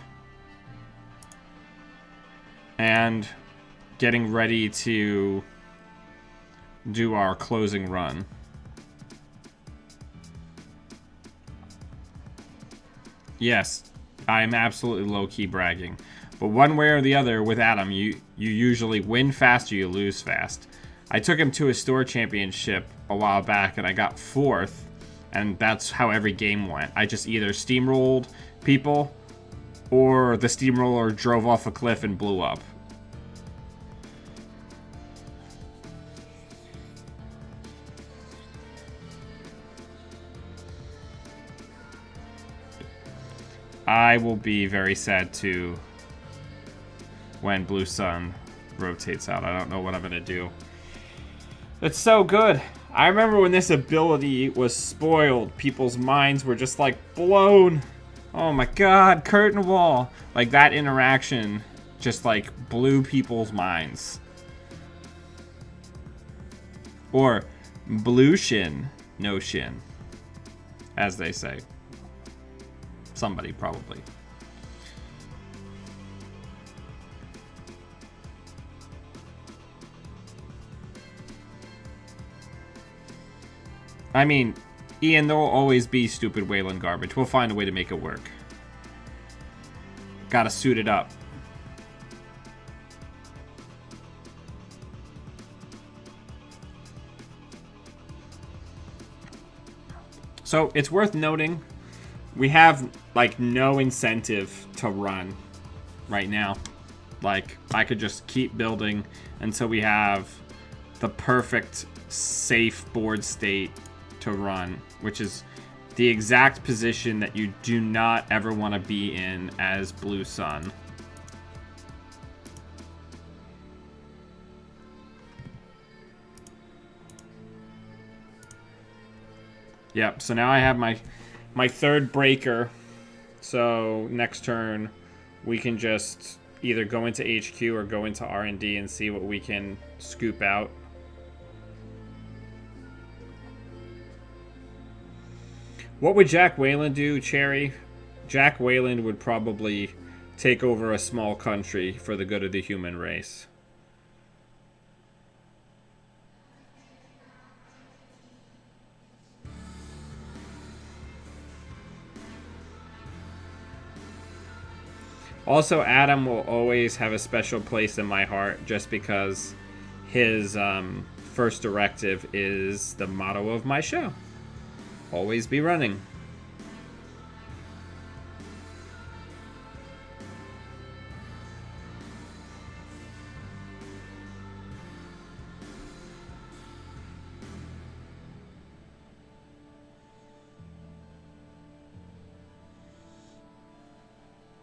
Speaker 1: and getting ready to do our closing run. Yes, I'm absolutely low-key bragging. But one way or the other with Adam, you usually win fast or you lose fast. I took him to a store championship a while back and I got 4th, and that's how every game went. I just either steamrolled people or the steamroller drove off a cliff and blew up. I will be very sad too when Blue Sun rotates out. I don't know what I'm going to do. It's so good. I remember when this ability was spoiled, people's minds were just like blown. Oh my god, curtain wall. Like that interaction just like blew people's minds. Or blue shin, no shin, as they say. Somebody probably. I mean, Ian, there will always be stupid Wayland garbage. We'll find a way to make it work. Gotta suit it up. So, it's worth noting, we have, like, no incentive to run right now. Like, I could just keep building until we have the perfect, safe board state to run, which is the exact position that you do not ever want to be in as Blue Sun. Yep, so now I have my 3rd breaker, so next turn we can just either go into HQ or go into R&D and see what we can scoop out. What would Jack Wayland do, Cherry? Jack Wayland would probably take over a small country for the good of the human race. Also, Adam will always have a special place in my heart just because his first directive is the motto of my show. Always be running.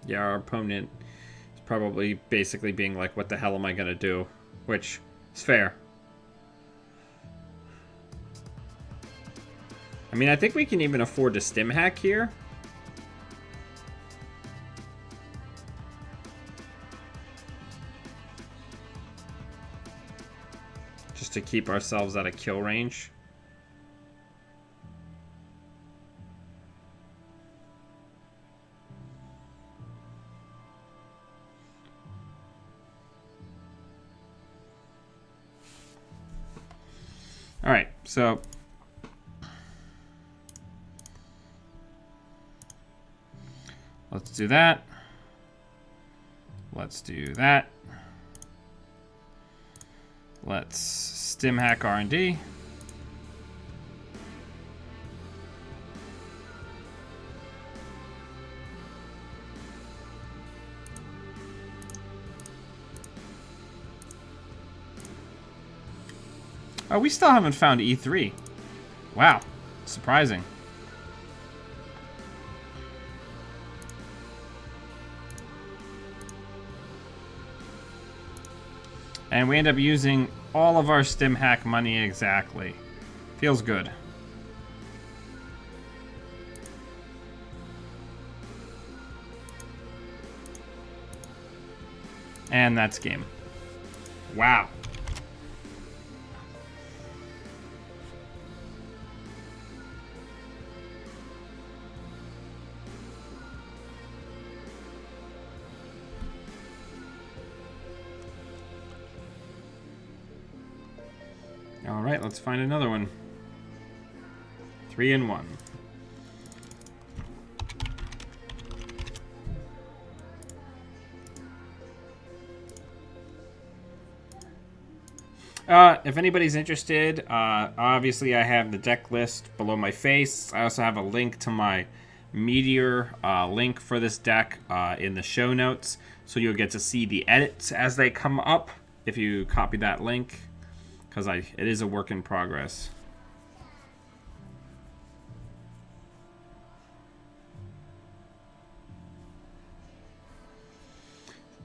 Speaker 1: Yeah, our opponent is probably basically being like, what the hell am I going to do? Which is fair. I mean, I think we can even afford to stim hack here. Just to keep ourselves out of kill range. All right, so let's do that. Let's do that. Let's stim hack R&D. Oh, we still haven't found E3. Wow, surprising. And we end up using all of our stim hack money exactly. Feels good. And that's game. Wow. All right, let's find another one. 3 and 1. If anybody's interested, obviously I have the deck list below my face. I also have a link to my Meteor link for this deck in the show notes, so you'll get to see the edits as they come up if you copy that link, because it is a work in progress.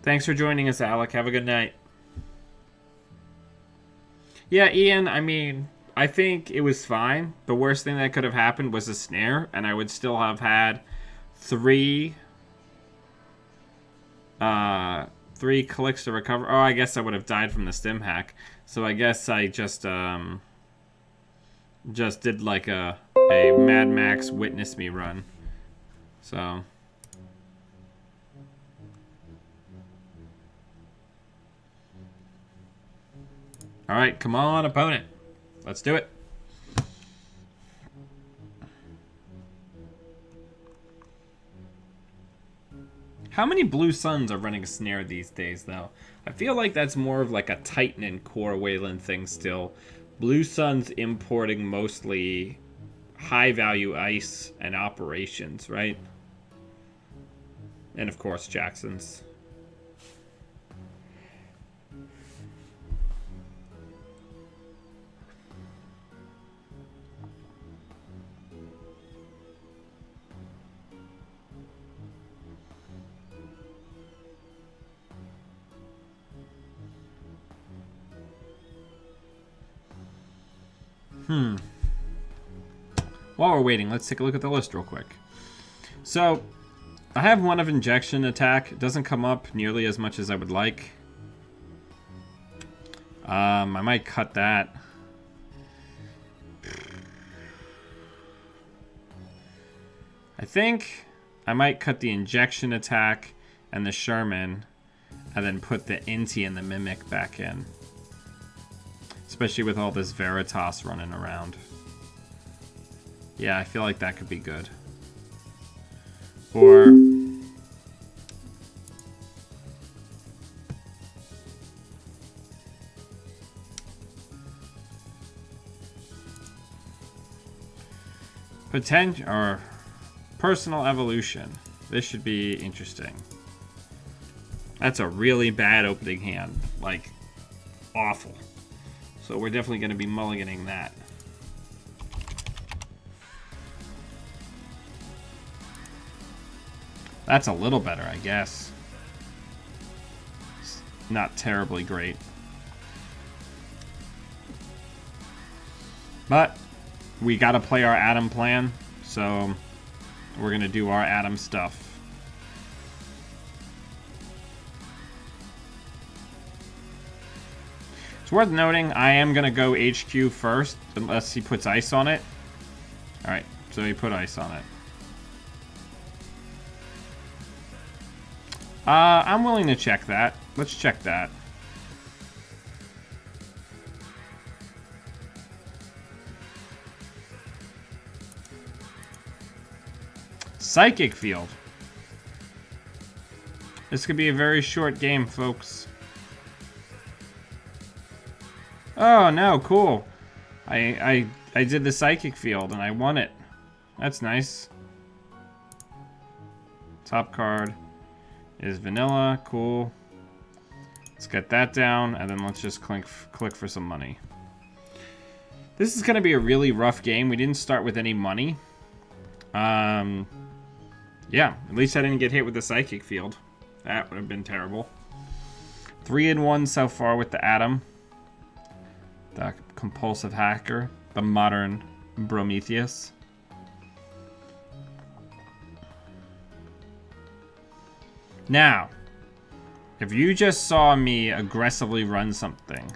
Speaker 1: Thanks for joining us, Alec. Have a good night. Yeah, Ian, I mean, I think it was fine. The worst thing that could have happened was a snare, and I would still have had three clicks to recover. Oh, I guess I would have died from the stim hack. So I guess I just did like a Mad Max Witness Me run. So all right, come on, opponent. Let's do it. How many Blue Suns are running a snare these days, though? I feel like that's more of like a Titan and Core Wayland thing still. Blue Suns importing mostly high-value ice and operations, right? And, of course, Jackson's. While we're waiting, let's take a look at the list real quick. So, I have one of Injection Attack. It doesn't come up nearly as much as I would like. I might cut that. I think I might cut the Injection Attack and the Sherman, and then put the Inti and the Mimic back in. Especially with all this Veritas running around. Yeah, I feel like that could be good. Or Potential or personal evolution. This should be interesting. That's a really bad opening hand. Like, awful. So we're definitely going to be mulliganing that. That's a little better, I guess. It's not terribly great. But we got to play our Adam plan, so we're going to do our Adam stuff. It's worth noting I am going to go HQ first, unless he puts ice on it. Alright, so he put ice on it. I'm willing to check that. Let's check that. Psychic Field. This could be a very short game, folks. Oh, no, cool. I did the Psychic Field and I won it. That's nice. Top card is vanilla. Cool. Let's get that down, and then let's just click for some money. This is going to be a really rough game. We didn't start with any money. Yeah, at least I didn't get hit with the Psychic Field. That would have been terrible. 3-1 so far with the Atom. The Compulsive Hacker. The Modern Prometheus. Now, if you just saw me aggressively run something,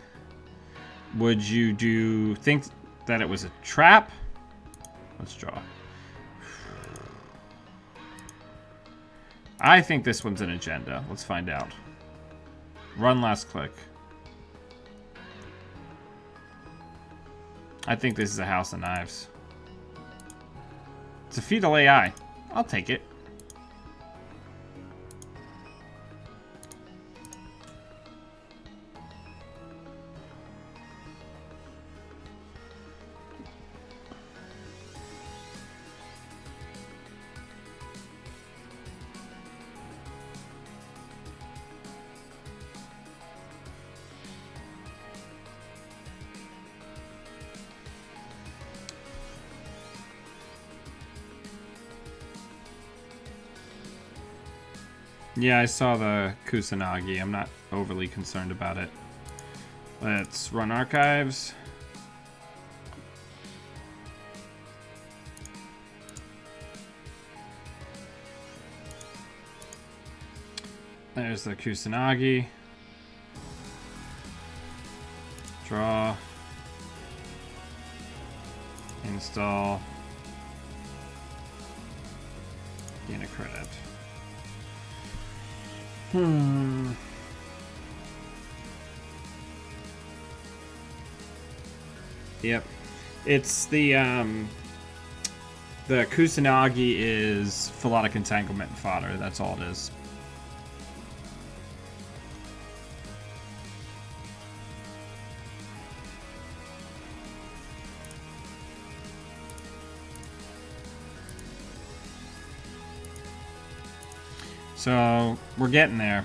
Speaker 1: would you think that it was a trap? Let's draw. I think this one's an agenda. Let's find out. Run last click. I think this is a House of Knives. It's a fetal AI. I'll take it. Yeah, I saw the Kusanagi. I'm not overly concerned about it. Let's run archives. There's the Kusanagi. Draw. Install. Gain a credit. Yep. It's the Kusanagi is Philotic Entanglement fodder. That's all it is. So, we're getting there.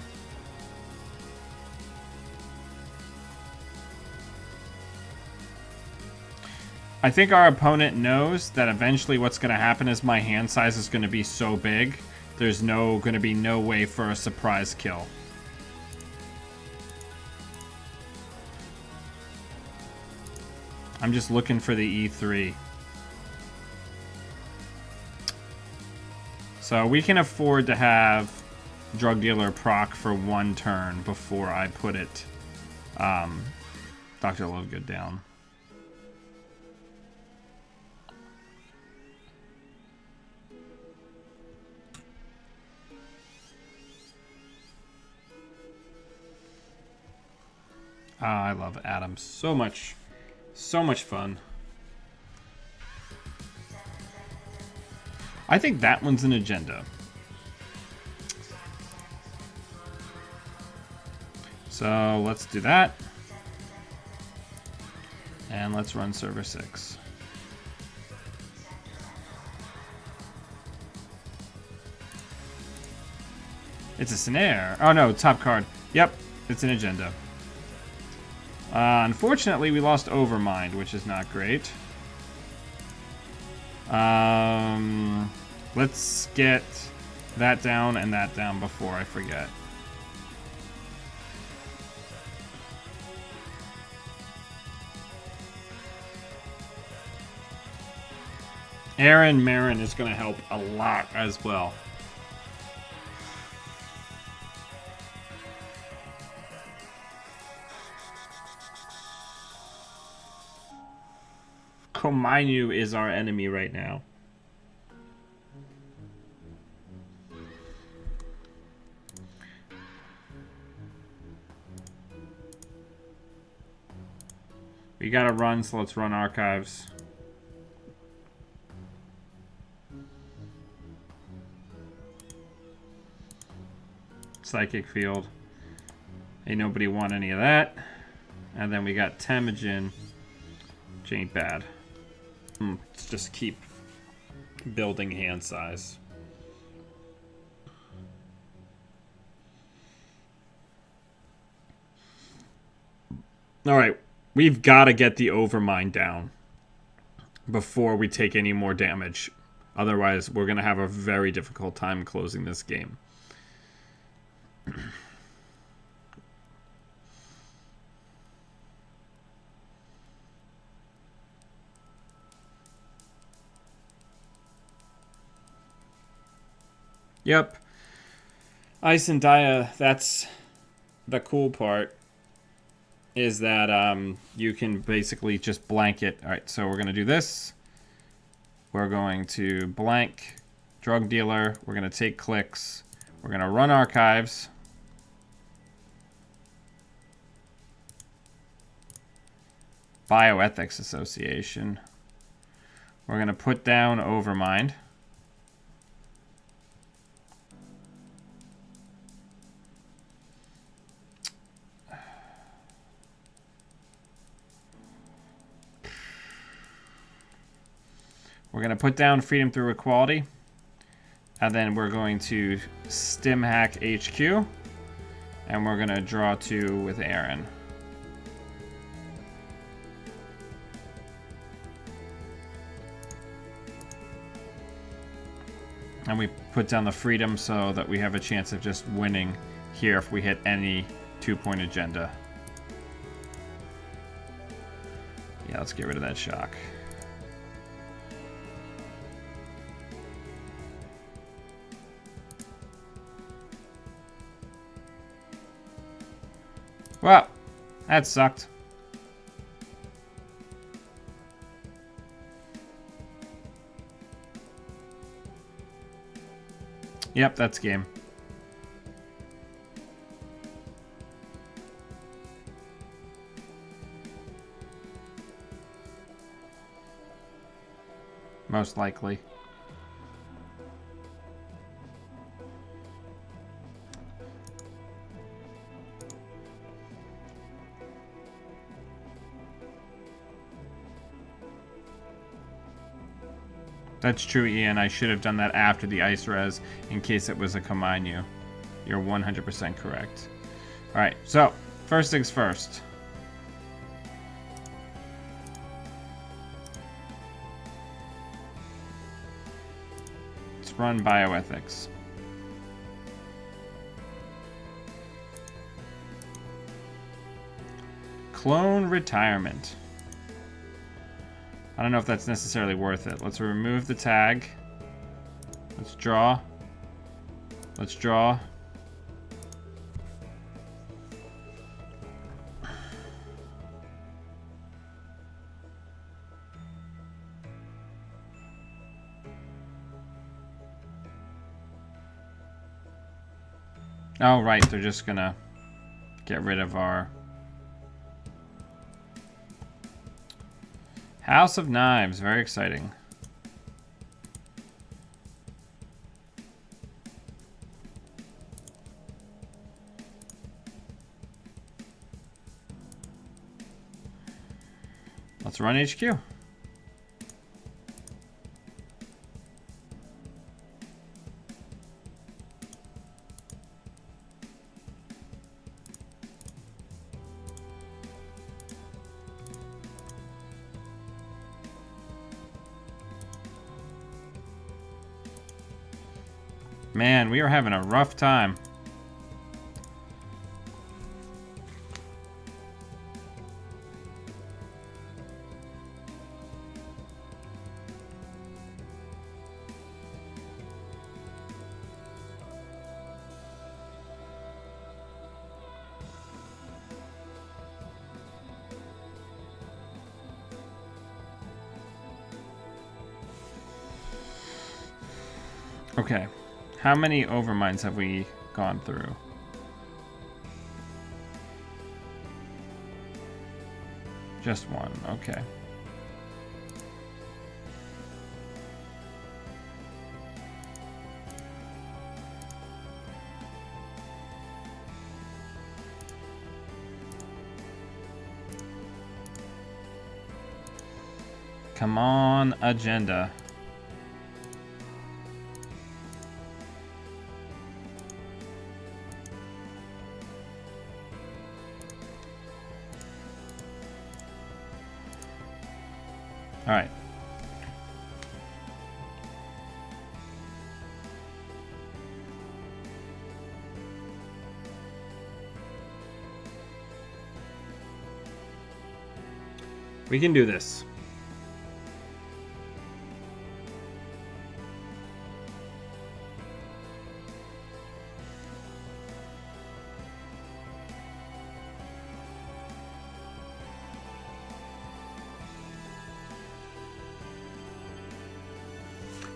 Speaker 1: I think our opponent knows that eventually what's going to happen is my hand size is going to be so big, there's going to be no way for a surprise kill. I'm just looking for the E3. So we can afford to have Drug Dealer proc for one turn before I put it, Dr. Lovegood down. I love Adam so much. So much fun. I think that one's an agenda. So let's do that. And let's run server 6. It's a snare. Oh no, top card. Yep, it's an agenda. Unfortunately, we lost Overmind, which is not great. Let's get that down and that down before I forget. Aaron Marin is going to help a lot as well. Komainu is our enemy right now. We gotta run, so let's run archives. Psychic Field. Ain't nobody want any of that. And then we got Temujin, which ain't bad. Let's just keep building hand size. Alright, we've got to get the Overmind down before we take any more damage. Otherwise, we're going to have a very difficult time closing this game. Yep. Ice and Dia, that's the cool part, is that you can basically just blanket. Alright, so we're going to do this. We're going to blank Drug Dealer. We're going to take clicks. We're going to run archives. Bioethics Association. We're going to put down Overmind. We're going to put down Freedom Through Equality. And then we're going to Stim Hack HQ. And we're going to draw 2 with Aaron. And we put down the Freedom so that we have a chance of just winning here if we hit any 2-point agenda. Yeah, let's get rid of that shock. Well, that sucked. Yep, that's game. Most likely. That's true, Ian. I should have done that after the Ice Res in case it was a Komainu. You're 100% correct. Alright, so, first things first. Let's run bioethics. Clone retirement. I don't know if that's necessarily worth it. Let's remove the tag. Let's draw. Let's draw. Oh, right. They're just gonna get rid of our House of Knives, very exciting. Let's run HQ. Man, we are having a rough time. Okay, how many overminds have we gone through? Just one, okay. Come on, agenda. All right. We can do this.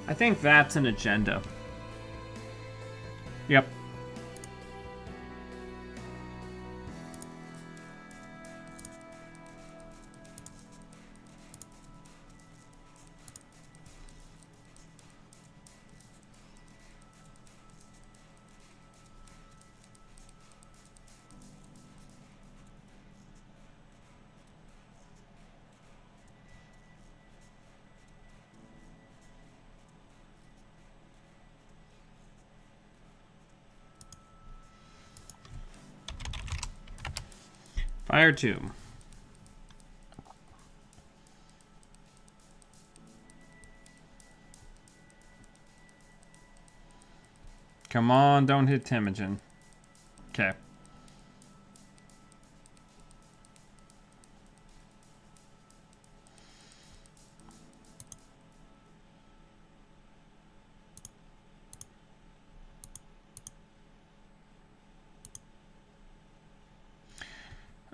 Speaker 1: I think that's an agenda. Yep. Fire 2. Come on, don't hit Temujin. Okay.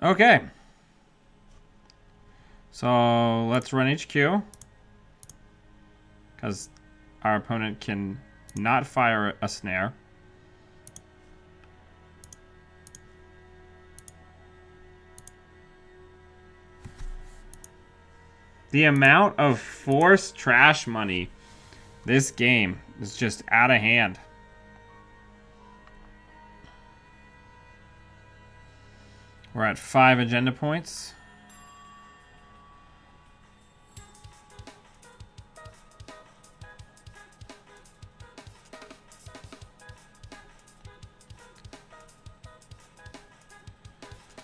Speaker 1: Okay. So let's run HQ. Because our opponent can not fire a snare. The amount of forced trash money this game is just out of hand. We're at 5 agenda points.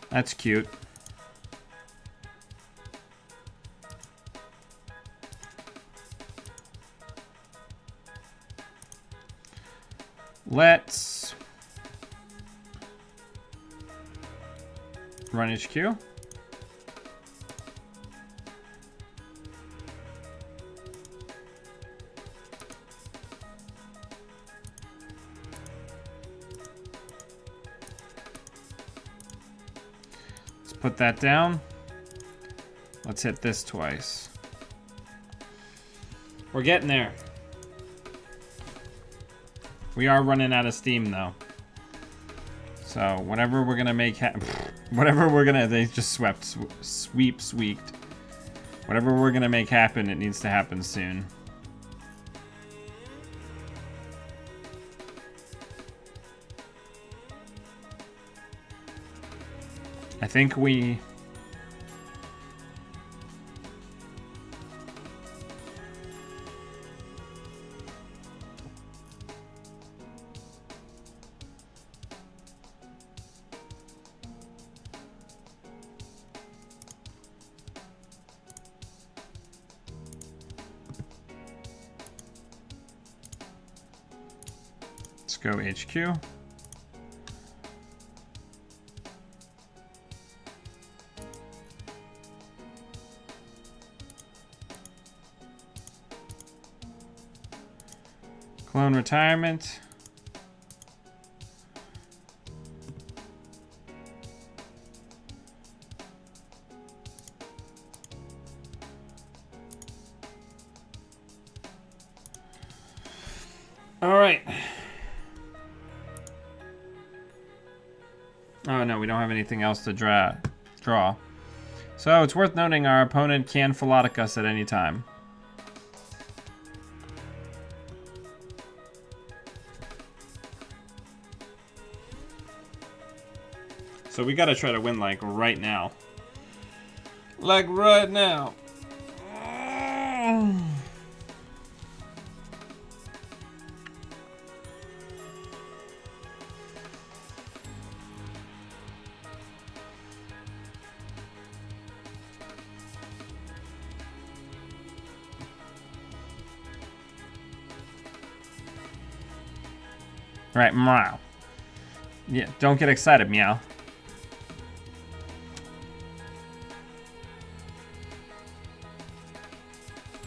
Speaker 1: That's cute. Let's run HQ. Let's put that down. Let's hit this twice. We're getting there. We are running out of steam though. So whatever we're gonna make whatever we're gonna, they just swept, sweeped. Whatever we're gonna make happen, it needs to happen soon. I think we... go HQ. Clone retirement. All right. Oh no, we don't have anything else to draw. So it's worth noting our opponent can Philotic us at any time. So we gotta try to win like right now. Like right now. Right, meow. Yeah, don't get excited, meow.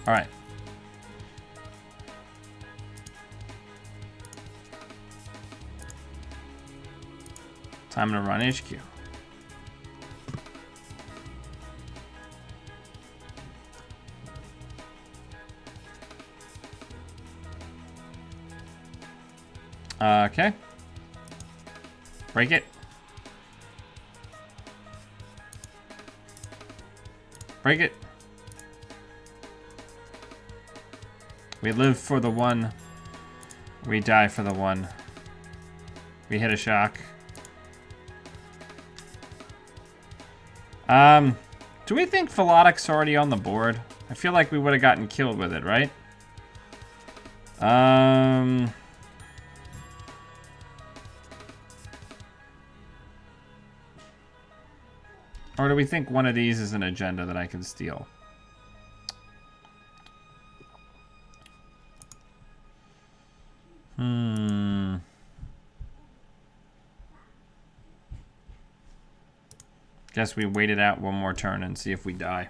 Speaker 1: All right. Time to run HQ. Okay. Break it. Break it. We live for the one. We die for the one. We hit a shock. Do we think Philotic's already on the board? I feel like we would have gotten killed with it, right? Or do we think one of these is an agenda that I can steal? Guess we wait it out one more turn and see if we die.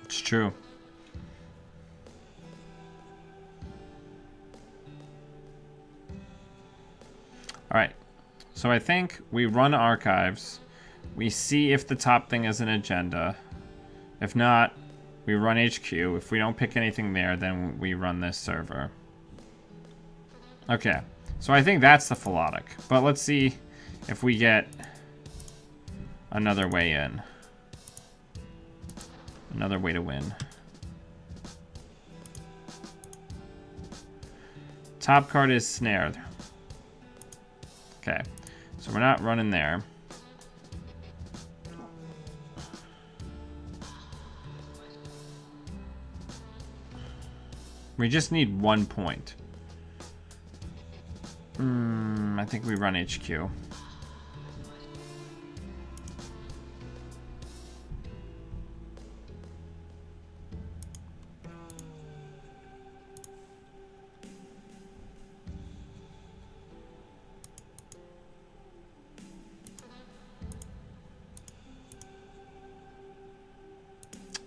Speaker 1: It's true. All right. So I think we run archives. We see if the top thing is an agenda. If not, we run HQ. If we don't pick anything there, then we run this server. Okay. So I think that's the Philotic. But let's see if we get another way in. Another way to win. Top card is snared. Okay, so we're not running there. We just need 1 point. I think we run HQ.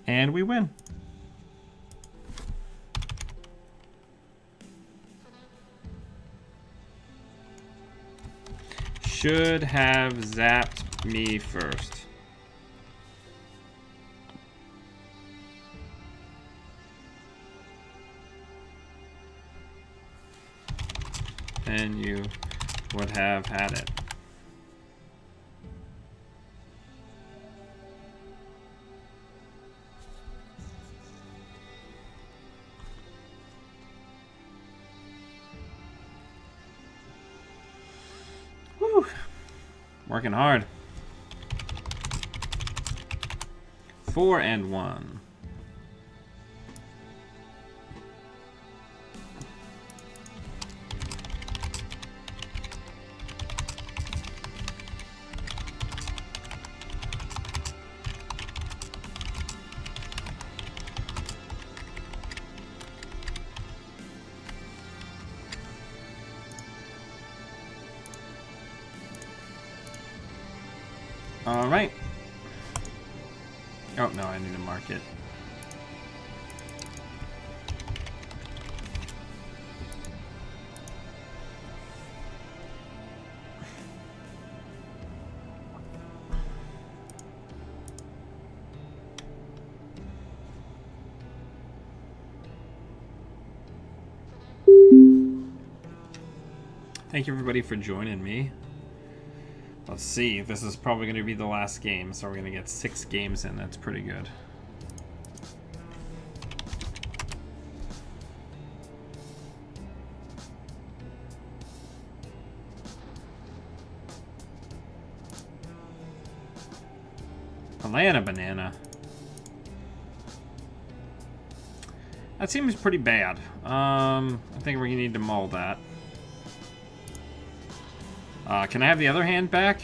Speaker 1: And we win. Should have zapped me first. And you would have had it. Woo! Working hard. 4 and 1. All right. Oh, no, I need to mark it. Thank you, everybody, for joining me. Let's see. This is probably going to be the last game, so we're going to get 6 games in. That's pretty good. Atlanta banana. That seems pretty bad. I think we need to mull that. Can I have the other hand back?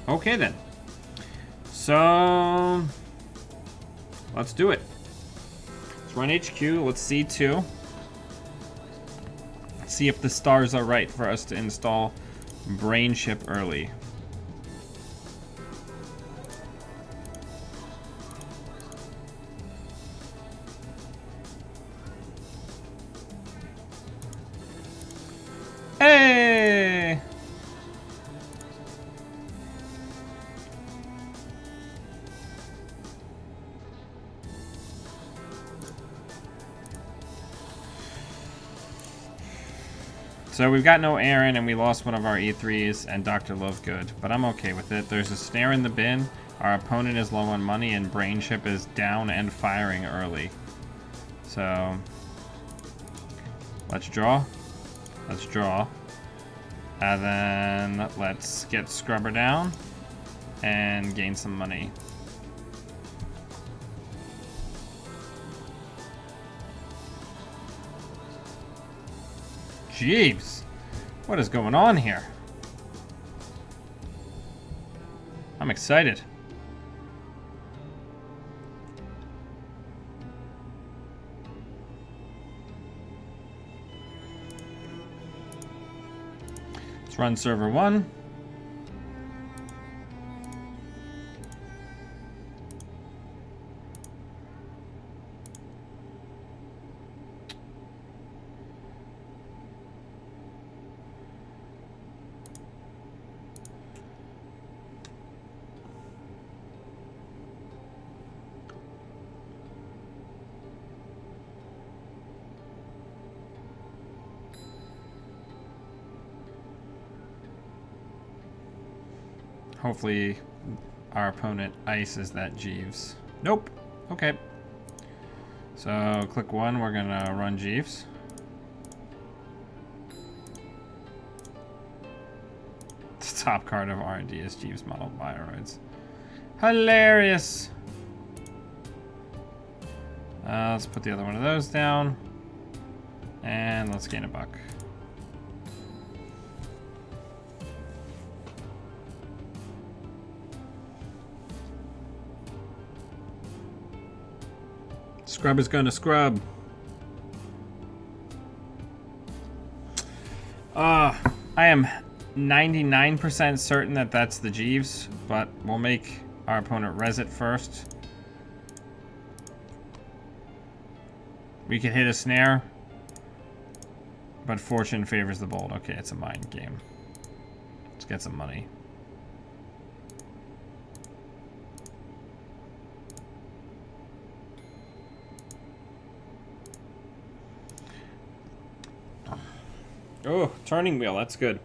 Speaker 1: Okay then. So let's do it. Let's run HQ. Let's C2. See if the stars are right for us to install Brain Ship early. Hey! So we've got no Aaron, and we lost one of our E3s and Dr. Lovegood, but I'm okay with it. There's a snare in the bin, our opponent is low on money, and Brain Ship is down and firing early. So let's draw. Let's draw. And then let's get Scrubber down and gain some money. Jeeves, what is going on here? I'm excited. Let's run server 1. Hopefully our opponent ices that Jeeves. Nope. Okay. So click 1, we're gonna run Jeeves. The top card of R&D is Jeeves model Bioroids. Hilarious. Let's put the other one of those down. And let's gain a buck. Scrub is gonna scrub. I am 99% certain that that's the Jeeves, but we'll make our opponent res it first. We could hit a snare, but fortune favors the bold. Okay, it's a mind game. Let's get some money. Oh, turning wheel. That's good.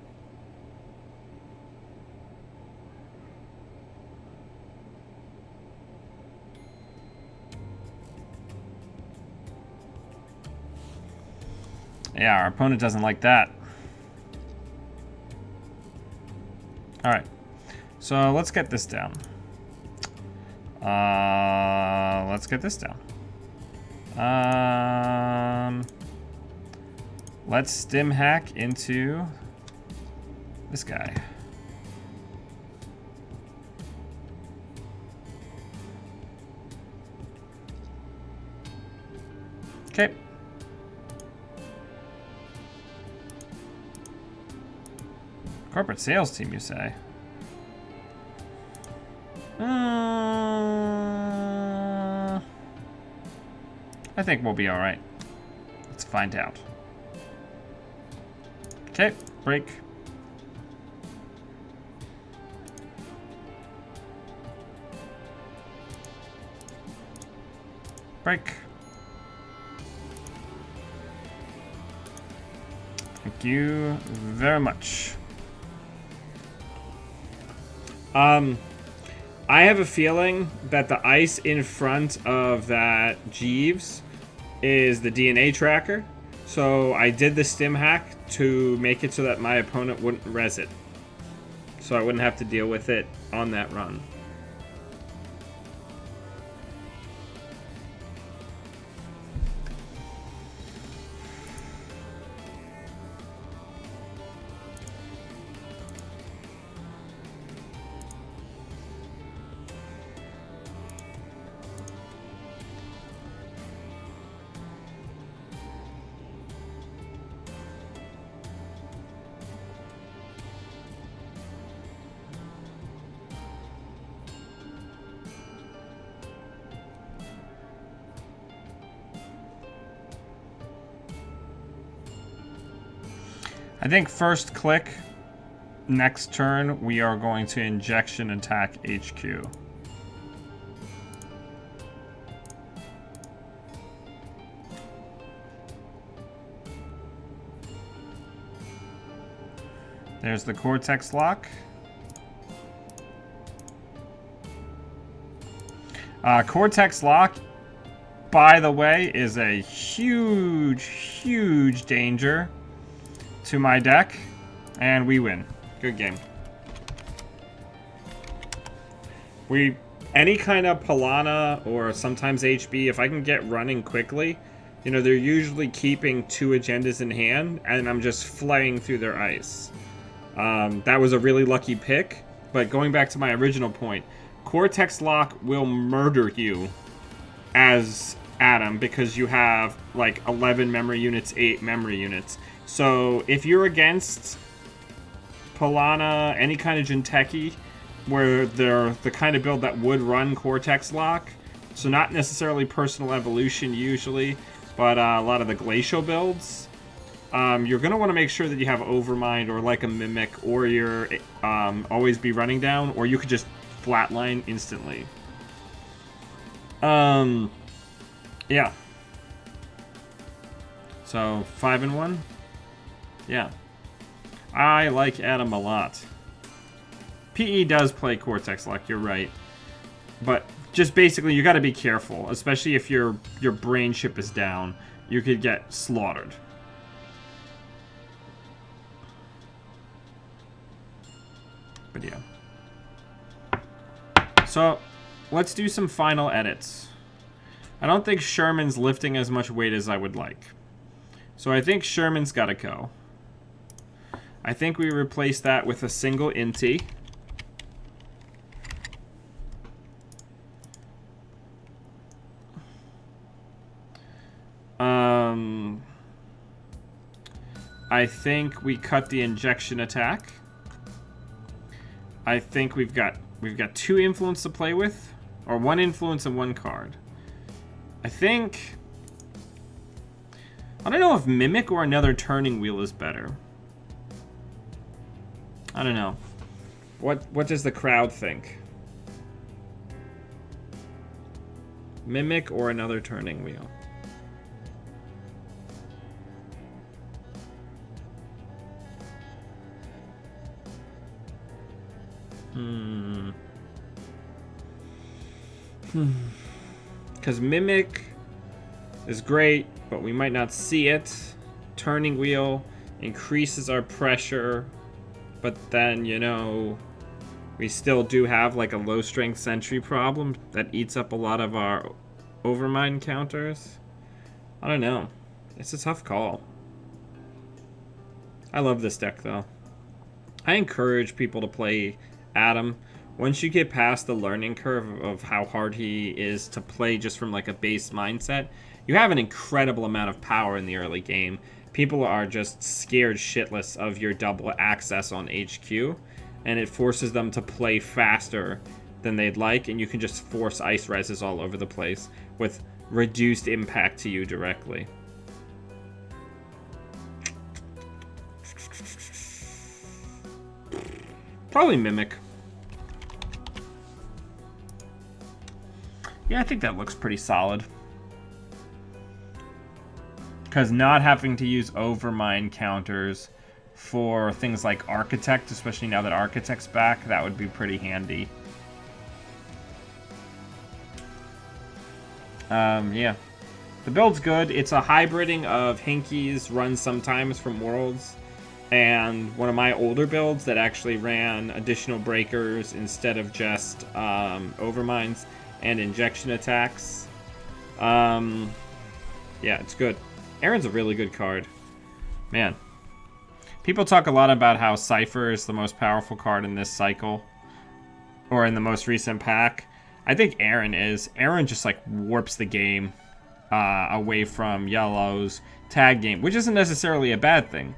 Speaker 1: Yeah, our opponent doesn't like that. Alright. So let's get this down. Let's get this down. Let's stim hack into this guy. Okay. Corporate sales team, you say? I think we'll be all right. Let's find out. Okay, break. Break. Thank you very much. I have a feeling that the ice in front of that Jeeves is the DNA tracker. So I did the stim hack to make it so that my opponent wouldn't res it. So I wouldn't have to deal with it on that run. I think first click, next turn, we are going to injection attack HQ. There's the Cortex lock. Cortex lock, by the way, is a huge, huge danger to my deck, and we win. Good game. Any kind of Pilana or sometimes HB, if I can get running quickly, you know, they're usually keeping 2 agendas in hand, and I'm just flying through their ice. That was a really lucky pick, but going back to my original point, Cortex Lock will murder you as Adam because you have like 11 memory units, 8 memory units. So if you're against Pilana, any kind of Jinteki, where they're the kind of build that would run Cortex Lock, so not necessarily Personal Evolution usually, but a lot of the Glacial builds, you're going to want to make sure that you have Overmind or like a Mimic, or you're always be running down, or you could just flatline instantly. Yeah. So 5-1. Yeah. I like Adam a lot. PE does play Cortex Lock, you're right. But just basically, you got to be careful, especially if your brain chip is down. You could get slaughtered. But yeah. So, let's do some final edits. I don't think Sherman's lifting as much weight as I would like. So I think Sherman's got to go. I think we replace that with a single Inti. I think we cut the injection attack. I think we've got 2 influence to play with, or 1 influence and 1 card. I think, I don't know if Mimic or another turning wheel is better. I don't know. What does the crowd think? Mimic or another turning wheel? Because Mimic is great, but we might not see it. Turning Wheel increases our pressure, but then, you know, we still do have like a low strength sentry problem that eats up a lot of our Overmind counters. I don't know. It's a tough call. I love this deck though. I encourage people to play Adam. Once you get past the learning curve of how hard he is to play just from like a base mindset, you have an incredible amount of power in the early game. People are just scared shitless of your double access on HQ, and it forces them to play faster than they'd like, and you can just force ice reses all over the place with reduced impact to you directly. Probably Mimic. Yeah, I think that looks pretty solid. Because not having to use Overmind counters for things like Architect, especially now that Architect's back, that would be pretty handy. Yeah. The build's good. It's a hybriding of Hinkies run sometimes from Worlds, and one of my older builds that actually ran additional breakers instead of just Overminds and injection attacks. Yeah, it's good. Aaron's a really good card. Man. People talk a lot about how Cypher is the most powerful card in this cycle, or in the most recent pack. I think Aaron is. Aaron just like warps the game away from Yellow's tag game, which isn't necessarily a bad thing.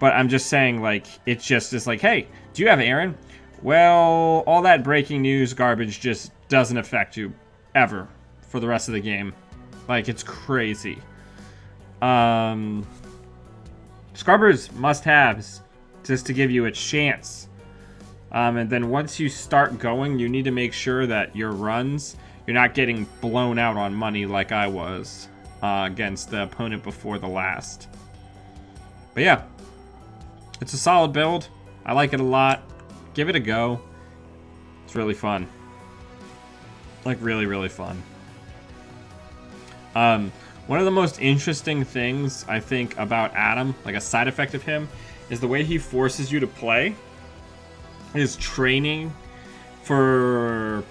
Speaker 1: But I'm just saying, like, it's just like, hey, do you have Aaron? Well, all that breaking news garbage just doesn't affect you ever for the rest of the game. Like, it's crazy. Scrubbers must-haves just to give you a chance. And then once you start going, you need to make sure that your runs, you're not getting blown out on money like I was against the opponent before the last. But yeah, it's a solid build. I like it a lot. Give it a go. It's really fun. Like, really, really fun. One of the most interesting things, I think, about Adam, like a side effect of him, is the way he forces you to play. His training for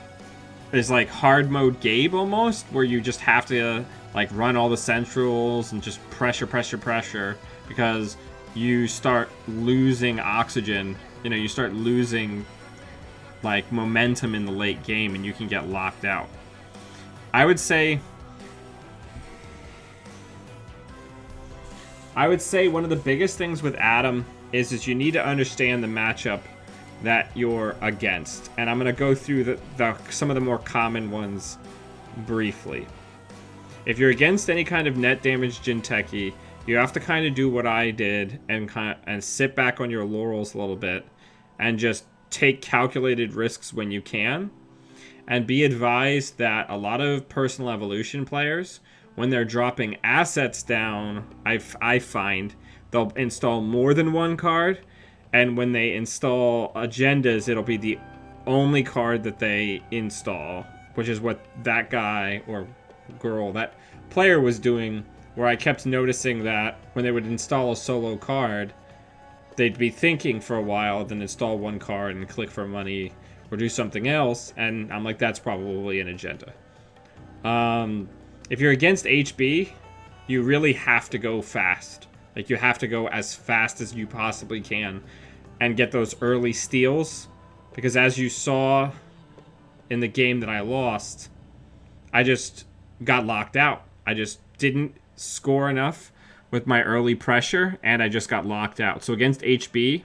Speaker 1: is like hard mode Gabe almost, where you just have to like run all the centrals and just pressure, because you start losing oxygen. You know, you start losing like momentum in the late game, and you can get locked out. I would say one of the biggest things with Adam is you need to understand the matchup that you're against. And I'm going to go through some of the more common ones briefly. If you're against any kind of net damage Jinteki, you have to kind of do what I did and sit back on your laurels a little bit and just take calculated risks when you can. And be advised that a lot of personal evolution players, when they're dropping assets down, I find they'll install more than one card, and when they install agendas, it'll be the only card that they install, which is what that guy or girl, that player was doing, where I kept noticing that when they would install a solo card, they'd be thinking for a while, then install one card and click for money or do something else, and I'm like, that's probably an agenda. If you're against HB, you really have to go fast. Like, you have to go as fast as you possibly can and get those early steals. Because as you saw in the game that I lost, I just got locked out. I just didn't score enough with my early pressure, and I just got locked out. So against HB,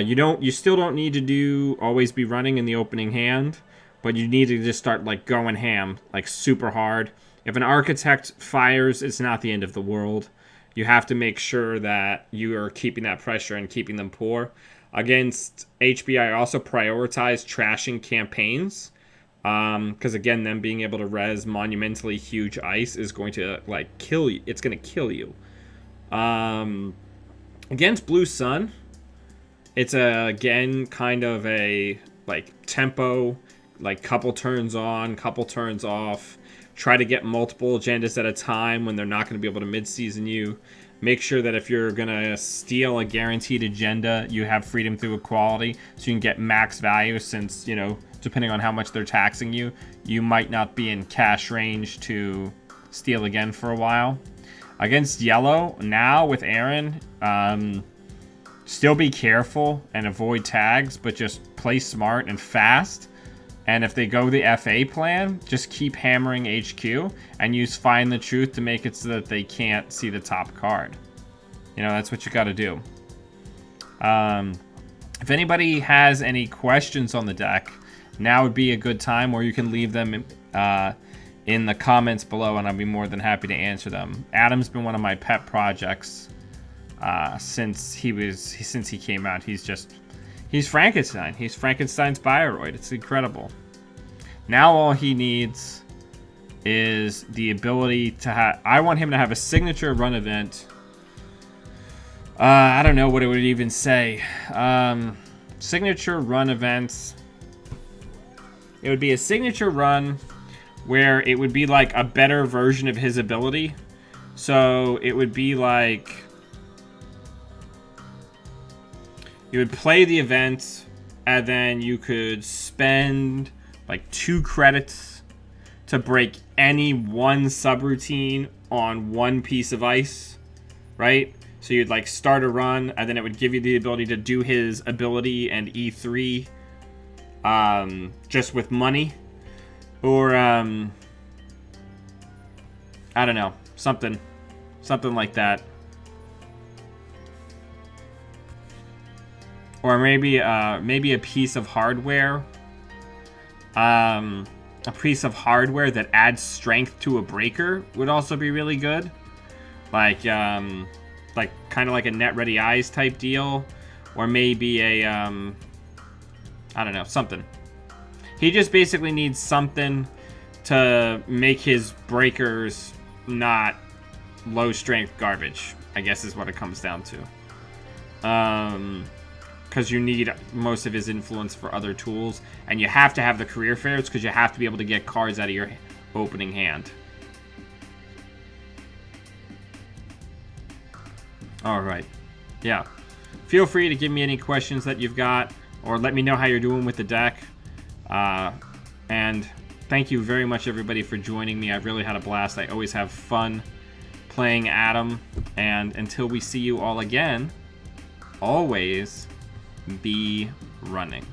Speaker 1: you still don't need to always be running in the opening hand, but you need to just start like going ham, like super hard. If an architect fires, it's not the end of the world. You have to make sure that you are keeping that pressure and keeping them poor. Against HB, I also prioritize trashing campaigns. Because again, them being able to res monumentally huge ice is going to like kill you. It's going to kill you. Against Blue Sun, It's again kind of a like tempo, like couple turns on, couple turns off. Try to get multiple agendas at a time when they're not going to be able to mid-season you. Make sure that if you're going to steal a guaranteed agenda, you have freedom through equality so you can get max value, since, you know, depending on how much they're taxing you, you might not be in cash range to steal again for a while. Against yellow, now with Aaron, still be careful and avoid tags, but just play smart and fast. And if they go the FA plan, just keep hammering HQ and use Find the Truth to make it so that they can't see the top card. You know, that's what you got to do. If anybody has any questions on the deck, now would be a good time, or you can leave them in the comments below, and I'll be more than happy to answer them. Adam's been one of my pet projects since he came out. He's Frankenstein. He's Frankenstein's Bioroid. It's incredible. Now all he needs is the ability to have... I want him to have a signature run event. I don't know what it would even say. Signature run events. It would be a signature run where it would be like a better version of his ability. So it would be like... You would play the event, and then you could spend like 2 credits to break any one subroutine on one piece of ice, right? So you'd like start a run, and then it would give you the ability to do his ability and E3 just with money. Or, I don't know, something like that. Or maybe a piece of hardware. A piece of hardware that adds strength to a breaker would also be really good. Like kind of like a Net Ready Eyes type deal. Or maybe a, I don't know, something. He just basically needs something to make his breakers not low strength garbage, I guess is what it comes down to. Because you need most of his influence for other tools, and you have to have the career fairs because you have to be able to get cards out of your opening hand. Alright. Yeah. Feel free to give me any questions that you've got, or let me know how you're doing with the deck. And thank you very much, everybody, for joining me. I've really had a blast. I always have fun playing Adam. And until we see you all again, always... be running.